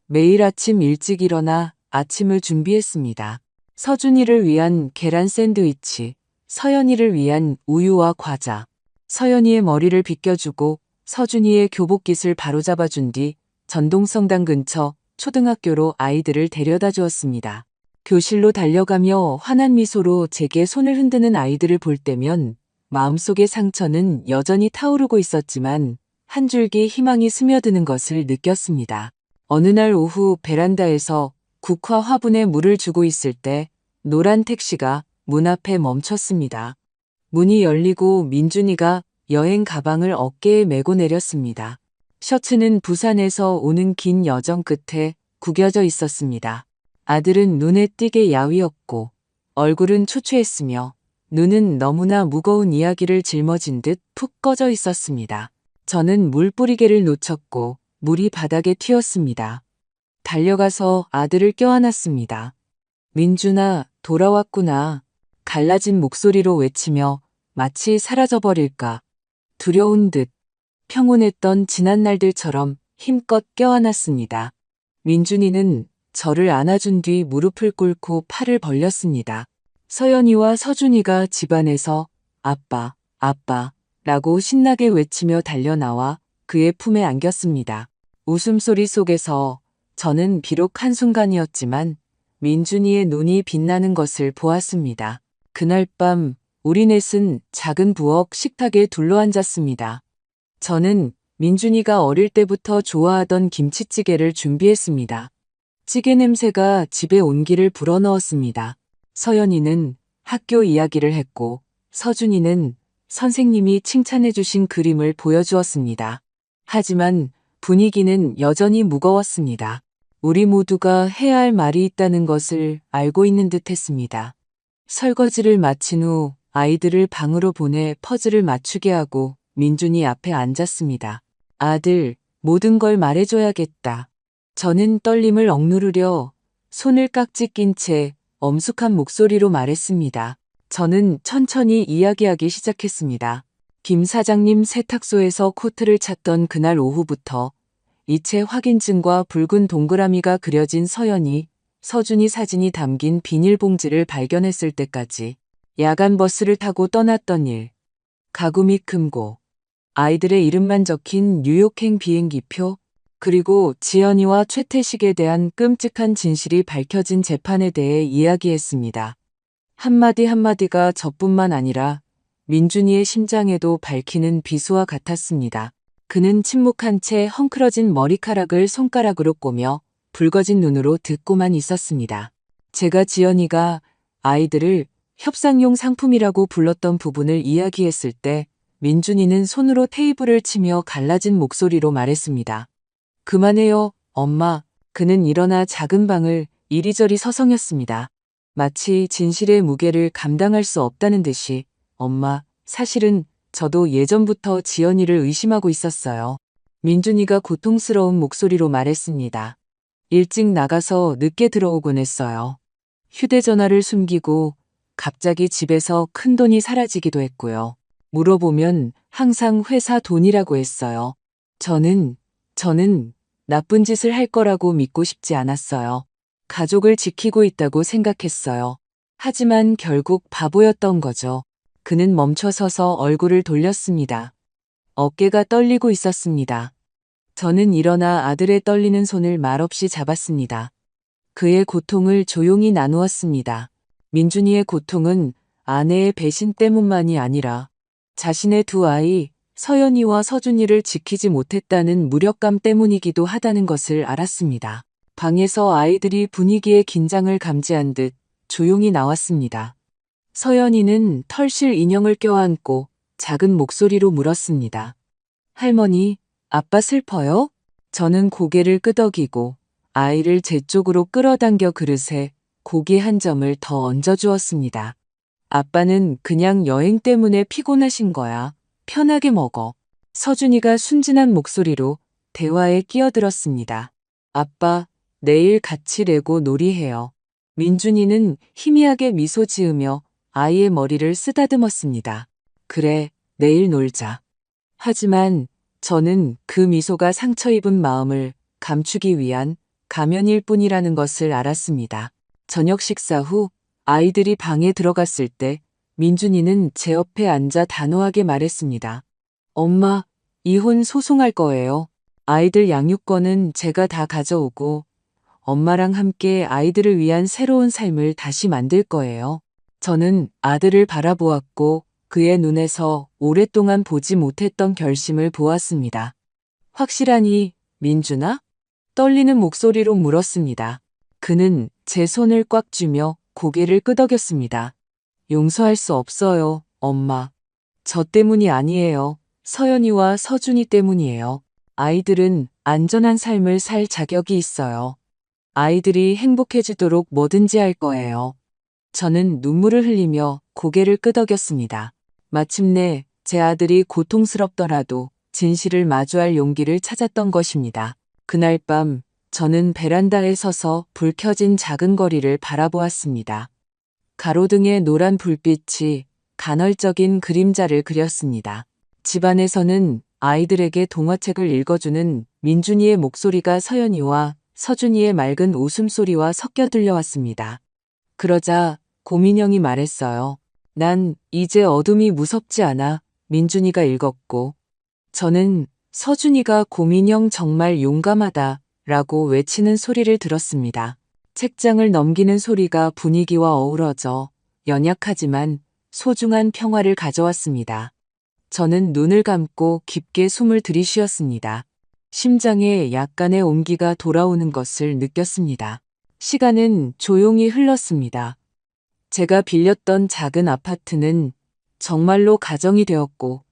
매일 아침 일찍 일어나 아침을 준비했습니다. 서준이를 위한 계란 샌드위치, 서연이를 위한 우유와 과자, 서연이의 머리를 빗겨주고 서준이의 교복깃을 바로잡아준 뒤 전동성당 근처 초등학교로 아이들을 데려다 주었습니다. 교실로 달려가며 환한 미소로 제게 손을 흔드는 아이들을 볼 때면 마음속의 상처는 여전히 타오르고 있었지만 한 줄기 희망이 스며드는 것을 느꼈습니다. 어느 날 오후 베란다에서 국화 화분에 물을 주고 있을 때 노란 택시가 문 앞에 멈췄습니다. 문이 열리고 민준이가 여행 가방을 어깨에 메고 내렸습니다. 셔츠는 부산에서 오는 긴 여정 끝에 구겨져 있었습니다. 아들은 눈에 띄게 야위었고 얼굴은 초췌했으며 눈은 너무나 무거운 이야기를 짊어진 듯 푹 꺼져 있었습니다. 저는 물뿌리개를 놓쳤고 물이 바닥에 튀었습니다. 달려가서 아들을 껴안았습니다. 민준아, 돌아왔구나. 갈라진 목소리로 외치며 마치 사라져버릴까 두려운 듯 평온했던 지난 날들처럼 힘껏 껴안았습니다. 민준이는 저를 안아준 뒤 무릎을 꿇고 팔을 벌렸습니다. 서연이와 서준이가 집안에서 아빠, 아빠 라고 신나게 외치며 달려나와 그의 품에 안겼습니다. 웃음소리 속에서 저는 비록 한순간이었지만 민준이의 눈이 빛나는 것을 보았습니다. 그날 밤 우리 넷은 작은 부엌 식탁에 둘러앉았습니다. 저는 민준이가 어릴 때부터 좋아하던 김치찌개를 준비했습니다. 찌개 냄새가 집에 온기를 불어넣었습니다. 서연이는 학교 이야기를 했고 서준이는 선생님이 칭찬해 주신 그림을 보여주었습니다. 하지만 분위기는 여전히 무거웠습니다. 우리 모두가 해야 할 말이 있다는 것을 알고 있는 듯 했습니다. 설거지를 마친 후 아이들을 방으로 보내 퍼즐을 맞추게 하고 민준이 앞에 앉았습니다. 아들, 모든 걸 말해줘야겠다. 저는 떨림을 억누르려 손을 깍지 낀 채 엄숙한 목소리로 말했습니다. 저는 천천히 이야기하기 시작했습니다. 김 사장님 세탁소에서 코트를 찾던 그날 오후부터 이체 확인증과 붉은 동그라미가 그려진 서연이, 서준이 사진이 담긴 비닐봉지를 발견했을 때까지 야간 버스를 타고 떠났던 일, 가구 및 금고, 아이들의 이름만 적힌 뉴욕행 비행기표, 그리고 지연이와 최태식에 대한 끔찍한 진실이 밝혀진 재판에 대해 이야기했습니다. 한마디 한마디가 저뿐만 아니라 민준이의 심장에도 밝히는 비수와 같았습니다. 그는 침묵한 채 헝클어진 머리카락을 손가락으로 꼬며 붉어진 눈으로 듣고만 있었습니다. 제가 지연이가 아이들을 협상용 상품이라고 불렀던 부분을 이야기했을 때 민준이는 손으로 테이블을 치며 갈라진 목소리로 말했습니다. 그만해요, 엄마. 그는 일어나 작은 방을 이리저리 서성였습니다. 마치 진실의 무게를 감당할 수 없다는 듯이 엄마, 사실은 저도 예전부터 지연이를 의심하고 있었어요. 민준이가 고통스러운 목소리로 말했습니다. 일찍 나가서 늦게 들어오곤 했어요. 휴대전화를 숨기고 갑자기 집에서 큰돈이 사라지기도 했고요. 물어보면 항상 회사 돈이라고 했어요. 저는 나쁜 짓을 할 거라고 믿고 싶지 않았어요. 가족을 지키고 있다고 생각했어요. 하지만 결국 바보였던 거죠. 그는 멈춰서서 얼굴을 돌렸습니다. 어깨가 떨리고 있었습니다. 저는 일어나 아들의 떨리는 손을 말없이 잡았습니다. 그의 고통을 조용히 나누었습니다. 민준이의 고통은 아내의 배신 때문만이 아니라 자신의 두 아이, 서연이와 서준이를 지키지 못했다는 무력감 때문이기도 하다는 것을 알았습니다. 방에서 아이들이 분위기의 긴장을 감지한 듯 조용히 나왔습니다. 서연이는 털실 인형을 껴안고 작은 목소리로 물었습니다. 할머니, 아빠 슬퍼요? 저는 고개를 끄덕이고 아이를 제 쪽으로 끌어당겨 그릇에 고기 한 점을 더 얹어주었습니다. 아빠는 그냥 여행 때문에 피곤하신 거야. 편하게 먹어. 서준이가 순진한 목소리로 대화에 끼어들었습니다. 아빠, 내일 같이 레고 놀이해요. 민준이는 희미하게 미소 지으며 아이의 머리를 쓰다듬었습니다. 그래, 내일 놀자. 하지만 저는 그 미소가 상처 입은 마음을 감추기 위한 가면일 뿐이라는 것을 알았습니다. 저녁 식사 후 아이들이 방에 들어갔을 때 민준이는 제 옆에 앉아 단호하게 말했습니다. 엄마, 이혼 소송할 거예요. 아이들 양육권은 제가 다 가져오고 엄마랑 함께 아이들을 위한 새로운 삶을 다시 만들 거예요. 저는 아들을 바라보았고 그의 눈에서 오랫동안 보지 못했던 결심을 보았습니다. 확실하니, 민준아? 떨리는 목소리로 물었습니다. 그는 제 손을 꽉 쥐며 고개를 끄덕였습니다. 용서할 수 없어요, 엄마. 저 때문이 아니에요. 서연이와 서준이 때문이에요. 아이들은 안전한 삶을 살 자격이 있어요. 아이들이 행복해지도록 뭐든지 할 거예요. 저는 눈물을 흘리며 고개를 끄덕였습니다. 마침내 제 아들이 고통스럽더라도 진실을 마주할 용기를 찾았던 것입니다. 그날 밤 저는 베란다에 서서 불 켜진 작은 거리를 바라보았습니다. 가로등의 노란 불빛이 간헐적인 그림자를 그렸습니다. 집안에서는 아이들에게 동화책을 읽어주는 민준이의 목소리가 서연이와 서준이의 맑은 웃음소리와 섞여 들려왔습니다. 그러자 고민영이 말했어요. 난 이제 어둠이 무섭지 않아. 민준이가 읽었고, 저는 서준이가 고민영 정말 용감하다 라고 외치는 소리를 들었습니다. 책장을 넘기는 소리가 분위기와 어우러져 연약하지만 소중한 평화를 가져왔습니다. 저는 눈을 감고 깊게 숨을 들이쉬었습니다. 심장에 약간의 온기가 돌아오는 것을 느꼈습니다. 시간은 조용히 흘렀습니다. 제가 빌렸던 작은 아파트는 정말로 가정이 되었고,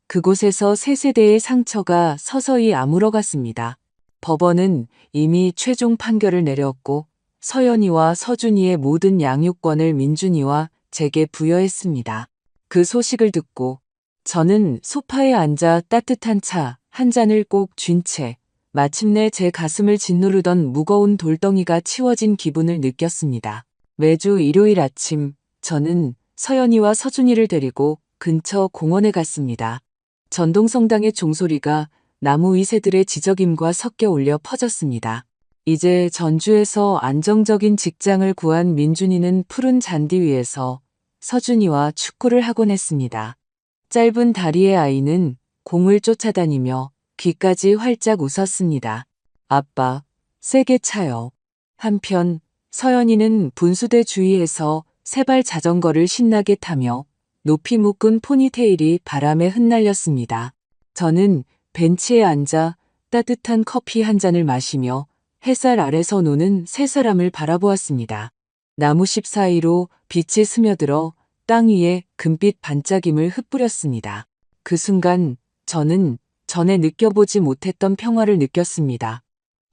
그곳에서 세 세대의 상처가 서서히 아물어갔습니다. 법원은 이미 최종 판결을 내렸고, 서연이와 서준이의 모든 양육권을 민준이와 제게 부여했습니다. 그 소식을 듣고 저는 소파에 앉아 따뜻한 차 한 잔을 꼭 쥔 채 마침내 제 가슴을 짓누르던 무거운 돌덩이가 치워진 기분을 느꼈습니다. 매주 일요일 아침 저는 서연이와 서준이를 데리고 근처 공원에 갔습니다. 전동성당의 종소리가 나무 위 새들의 지저귐과 섞여 울려 퍼졌습니다. 이제 전주에서 안정적인 직장을 구한 민준이는 푸른 잔디 위에서 서준이와 축구를 하곤 했습니다. 짧은 다리의 아이는 공을 쫓아다니며 귀까지 활짝 웃었습니다. 아빠, 세게 차요. 한편 서연이는 분수대 주위에서 세발 자전거를 신나게 타며 높이 묶은 포니테일이 바람에 흩날렸습니다. 저는 벤치에 앉아 따뜻한 커피 한 잔을 마시며 햇살 아래서 노는 세 사람을 바라보았습니다. 나무십 사이로 빛이 스며들어 땅 위에 금빛 반짝임을 흩뿌렸습니다. 그 순간 저는 전에 느껴보지 못했던 평화를 느꼈습니다.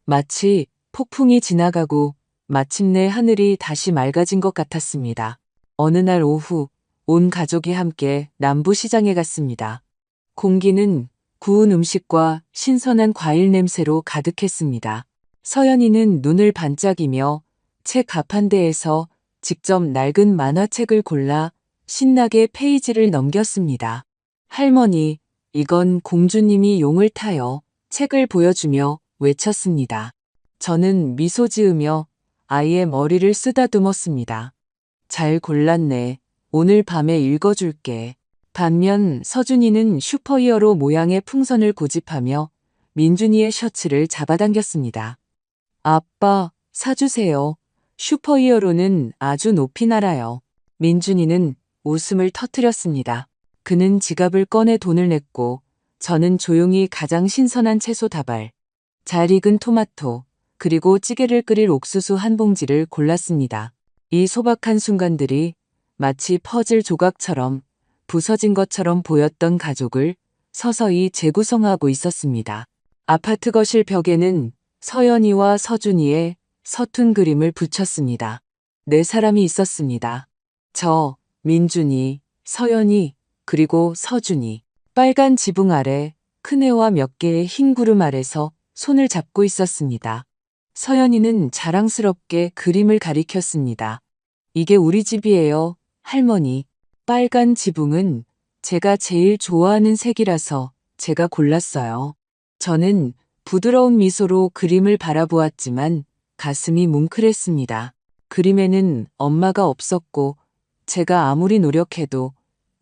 마치 폭풍이 지나가고 마침내 하늘이 다시 맑아진 것 같았습니다. 어느 날 오후 온 가족이 함께 남부시장에 갔습니다. 공기는 구운 음식과 신선한 과일 냄새로 가득했습니다. 서연이는 눈을 반짝이며 책 앞한대에서 직접 낡은 만화책을 골라 신나게 페이지를 넘겼습니다. 할머니, 이건 공주님이 용을 타요. 책을 보여주며 외쳤습니다. 저는 미소 지으며 아이의 머리를 쓰다듬었습니다. 잘 골랐네. 오늘 밤에 읽어줄게. 반면 서준이는 슈퍼히어로 모양의 풍선을 고집하며 민준이의 셔츠를 잡아당겼습니다. 아빠, 사주세요. 슈퍼히어로는 아주 높이 날아요. 민준이는 웃음을 터뜨렸습니다. 그는 지갑을 꺼내 돈을 냈고 저는 조용히 가장 신선한 채소 다발, 잘 익은 토마토, 그리고 찌개를 끓일 옥수수 한 봉지를 골랐습니다. 이 소박한 순간들이 마치 퍼즐 조각처럼 부서진 것처럼 보였던 가족을 서서히 재구성하고 있었습니다. 아파트 거실 벽에는 서연이와 서준이의 서툰 그림을 붙였습니다. 네 사람이 있었습니다. 저, 민준이, 서연이, 그리고 서준이. 빨간 지붕 아래 큰애와 몇 개의 흰 구름 아래서 손을 잡고 있었습니다. 서연이는 자랑스럽게 그림을 가리켰습니다. 이게 우리 집이에요, 할머니. 빨간 지붕은 제가 제일 좋아하는 색이라서 제가 골랐어요. 저는 부드러운 미소로 그림을 바라보았지만 가슴이 뭉클했습니다. 그림에는 엄마가 없었고 제가 아무리 노력해도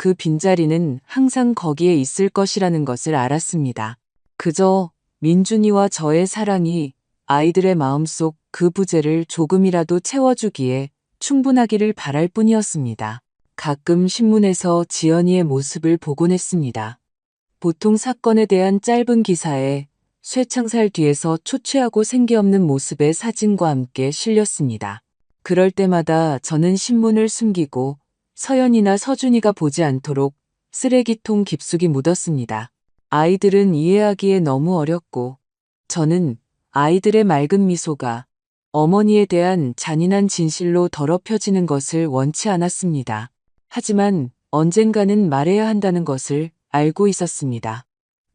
그 빈자리는 항상 거기에 있을 것이라는 것을 알았습니다. 그저 민준이와 저의 사랑이 아이들의 마음속 그 부재를 조금이라도 채워주기에 충분하기를 바랄 뿐이었습니다. 가끔 신문에서 지연이의 모습을 보곤 했습니다. 보통 사건에 대한 짧은 기사에 쇠창살 뒤에서 초췌하고 생기없는 모습의 사진과 함께 실렸습니다. 그럴 때마다 저는 신문을 숨기고 서연이나 서준이가 보지 않도록 쓰레기통 깊숙이 묻었습니다. 아이들은 이해하기에 너무 어렵고 저는 아이들의 맑은 미소가 어머니에 대한 잔인한 진실로 더럽혀지는 것을 원치 않았습니다. 하지만 언젠가는 말해야 한다는 것을 알고 있었습니다.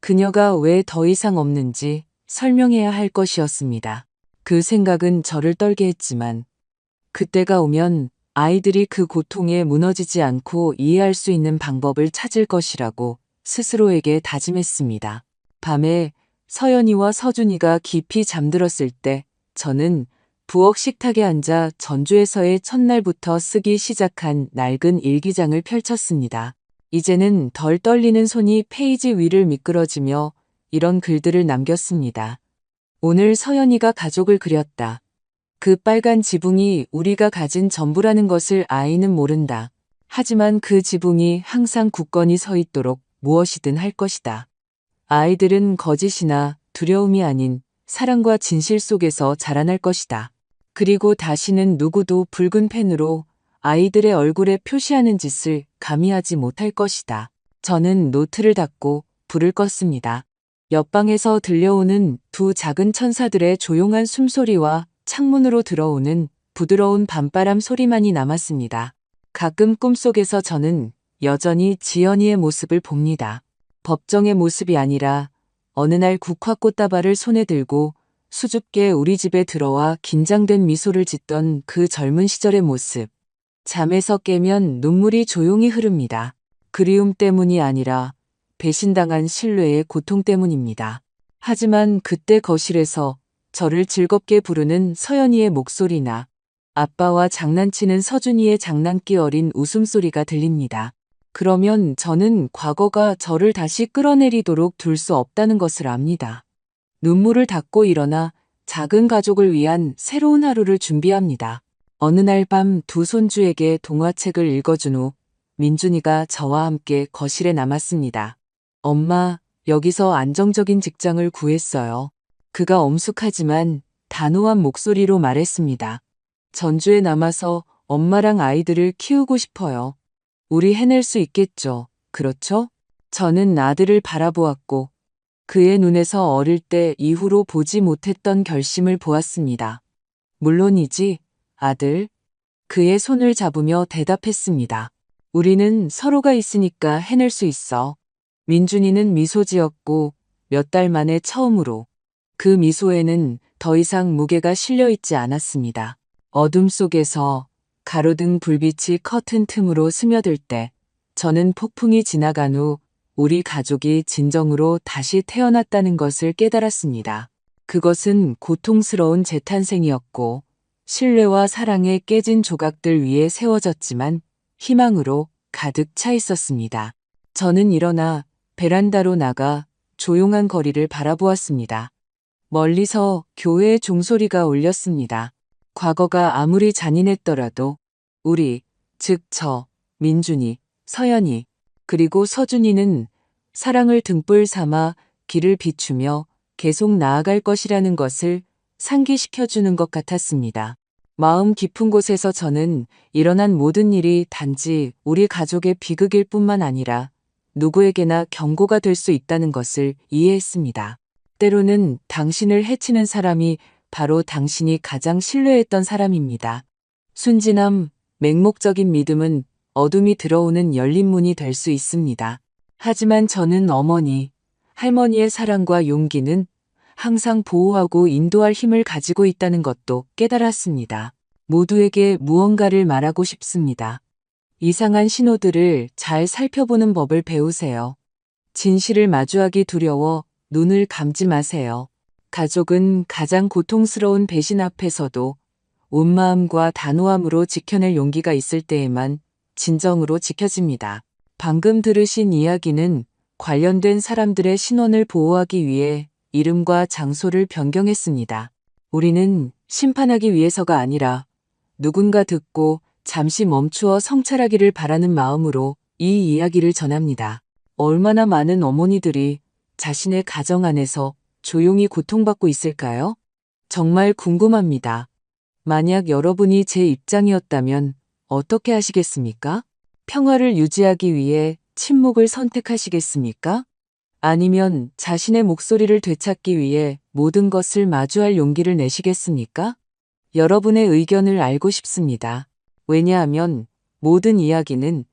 그녀가 왜 더 이상 없는지 설명해야 할 것이었습니다. 그 생각은 저를 떨게 했지만 그때가 오면 아이들이 그 고통에 무너지지 않고 이해할 수 있는 방법을 찾을 것이라고 스스로에게 다짐했습니다. 밤에 서연이와 서준이가 깊이 잠들었을 때 저는 부엌 식탁에 앉아 전주에서의 첫날부터 쓰기 시작한 낡은 일기장을 펼쳤습니다. 이제는 덜 떨리는 손이 페이지 위를 미끄러지며 이런 글들을 남겼습니다. 오늘 서연이가 가족을 그렸다. 그 빨간 지붕이 우리가 가진 전부라는 것을 아이는 모른다. 하지만 그 지붕이 항상 굳건히 서 있도록 무엇이든 할 것이다. 아이들은 거짓이나 두려움이 아닌 사랑과 진실 속에서 자라날 것이다. 그리고 다시는 누구도 붉은 펜으로 아이들의 얼굴에 표시하는 짓을 감히 하지 못할 것이다. 저는 노트를 닫고 불을 껐습니다. 옆방에서 들려오는 두 작은 천사들의 조용한 숨소리와 창문으로 들어오는 부드러운 밤바람 소리만이 남았습니다. 가끔 꿈속에서 저는 여전히 지연이의 모습을 봅니다. 법정의 모습이 아니라 어느 날 국화꽃다발을 손에 들고 수줍게 우리 집에 들어와 긴장된 미소를 짓던 그 젊은 시절의 모습. 잠에서 깨면 눈물이 조용히 흐릅니다. 그리움 때문이 아니라 배신당한 신뢰의 고통 때문입니다. 하지만 그때 거실에서 저를 즐겁게 부르는 서연이의 목소리나 아빠와 장난치는 서준이의 장난기 어린 웃음소리가 들립니다. 그러면 저는 과거가 저를 다시 끌어내리도록 둘 수 없다는 것을 압니다. 눈물을 닦고 일어나 작은 가족을 위한 새로운 하루를 준비합니다. 어느 날 밤 두 손주에게 동화책을 읽어준 후 민준이가 저와 함께 거실에 남았습니다. 엄마, 여기서 안정적인 직장을 구했어요. 그가 엄숙하지만 단호한 목소리로 말했습니다. 전주에 남아서 엄마랑 아이들을 키우고 싶어요. 우리 해낼 수 있겠죠. 그렇죠? 저는 아들을 바라보았고 그의 눈에서 어릴 때 이후로 보지 못했던 결심을 보았습니다. 물론이지, 아들. 그의 손을 잡으며 대답했습니다. 우리는 서로가 있으니까 해낼 수 있어. 민준이는 미소 지었고 몇 달 만에 처음으로 그 미소에는 더 이상 무게가 실려 있지 않았습니다. 어둠 속에서 가로등 불빛이 커튼 틈으로 스며들 때 저는 폭풍이 지나간 후 우리 가족이 진정으로 다시 태어났다는 것을 깨달았습니다. 그것은 고통스러운 재탄생이었고 신뢰와 사랑의 깨진 조각들 위에 세워졌지만 희망으로 가득 차 있었습니다. 저는 일어나 베란다로 나가 조용한 거리를 바라보았습니다. 멀리서 교회의 종소리가 울렸습니다. 과거가 아무리 잔인했더라도 우리, 즉 저, 민준이, 서연이, 그리고 서준이는 사랑을 등불 삼아 길을 비추며 계속 나아갈 것이라는 것을 상기시켜주는 것 같았습니다. 마음 깊은 곳에서 저는 일어난 모든 일이 단지 우리 가족의 비극일 뿐만 아니라 누구에게나 경고가 될 수 있다는 것을 이해했습니다. 때로는 당신을 해치는 사람이 바로 당신이 가장 신뢰했던 사람입니다. 순진함, 맹목적인 믿음은 어둠이 들어오는 열린 문이 될 수 있습니다. 하지만 저는 어머니, 할머니의 사랑과 용기는 항상 보호하고 인도할 힘을 가지고 있다는 것도 깨달았습니다. 모두에게 무언가를 말하고 싶습니다. 이상한 신호들을 잘 살펴보는 법을 배우세요. 진실을 마주하기 두려워 눈을 감지 마세요. 가족은 가장 고통스러운 배신 앞에서도 온 마음과 단호함으로 지켜낼 용기가 있을 때에만 진정으로 지켜집니다. 방금 들으신 이야기는 관련된 사람들의 신원을 보호하기 위해 이름과 장소를 변경했습니다. 우리는 심판하기 위해서가 아니라 누군가 듣고 잠시 멈추어 성찰하기를 바라는 마음으로 이 이야기를 전합니다. 얼마나 많은 어머니들이 자신의 가정 안에서 조용히 고통받고 있을까요? 정말 궁금합니다. 만약 여러분이 제 입장이었다면 어떻게 하시겠습니까? 평화를 유지하기 위해 침묵을 선택하시겠습니까? 아니면 자신의 목소리를 되찾기 위해 모든 것을 마주할 용기를 내시겠습니까? 여러분의 의견을 알고 싶습니다. 왜냐하면 모든 이야기는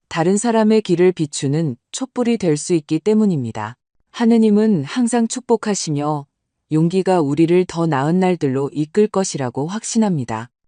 다른 사람의 길을 비추는 촛불이 될 수 있기 때문입니다. 하느님은 항상 축복하시며 용기가 우리를 더 나은 날들로 이끌 것이라고 확신합니다.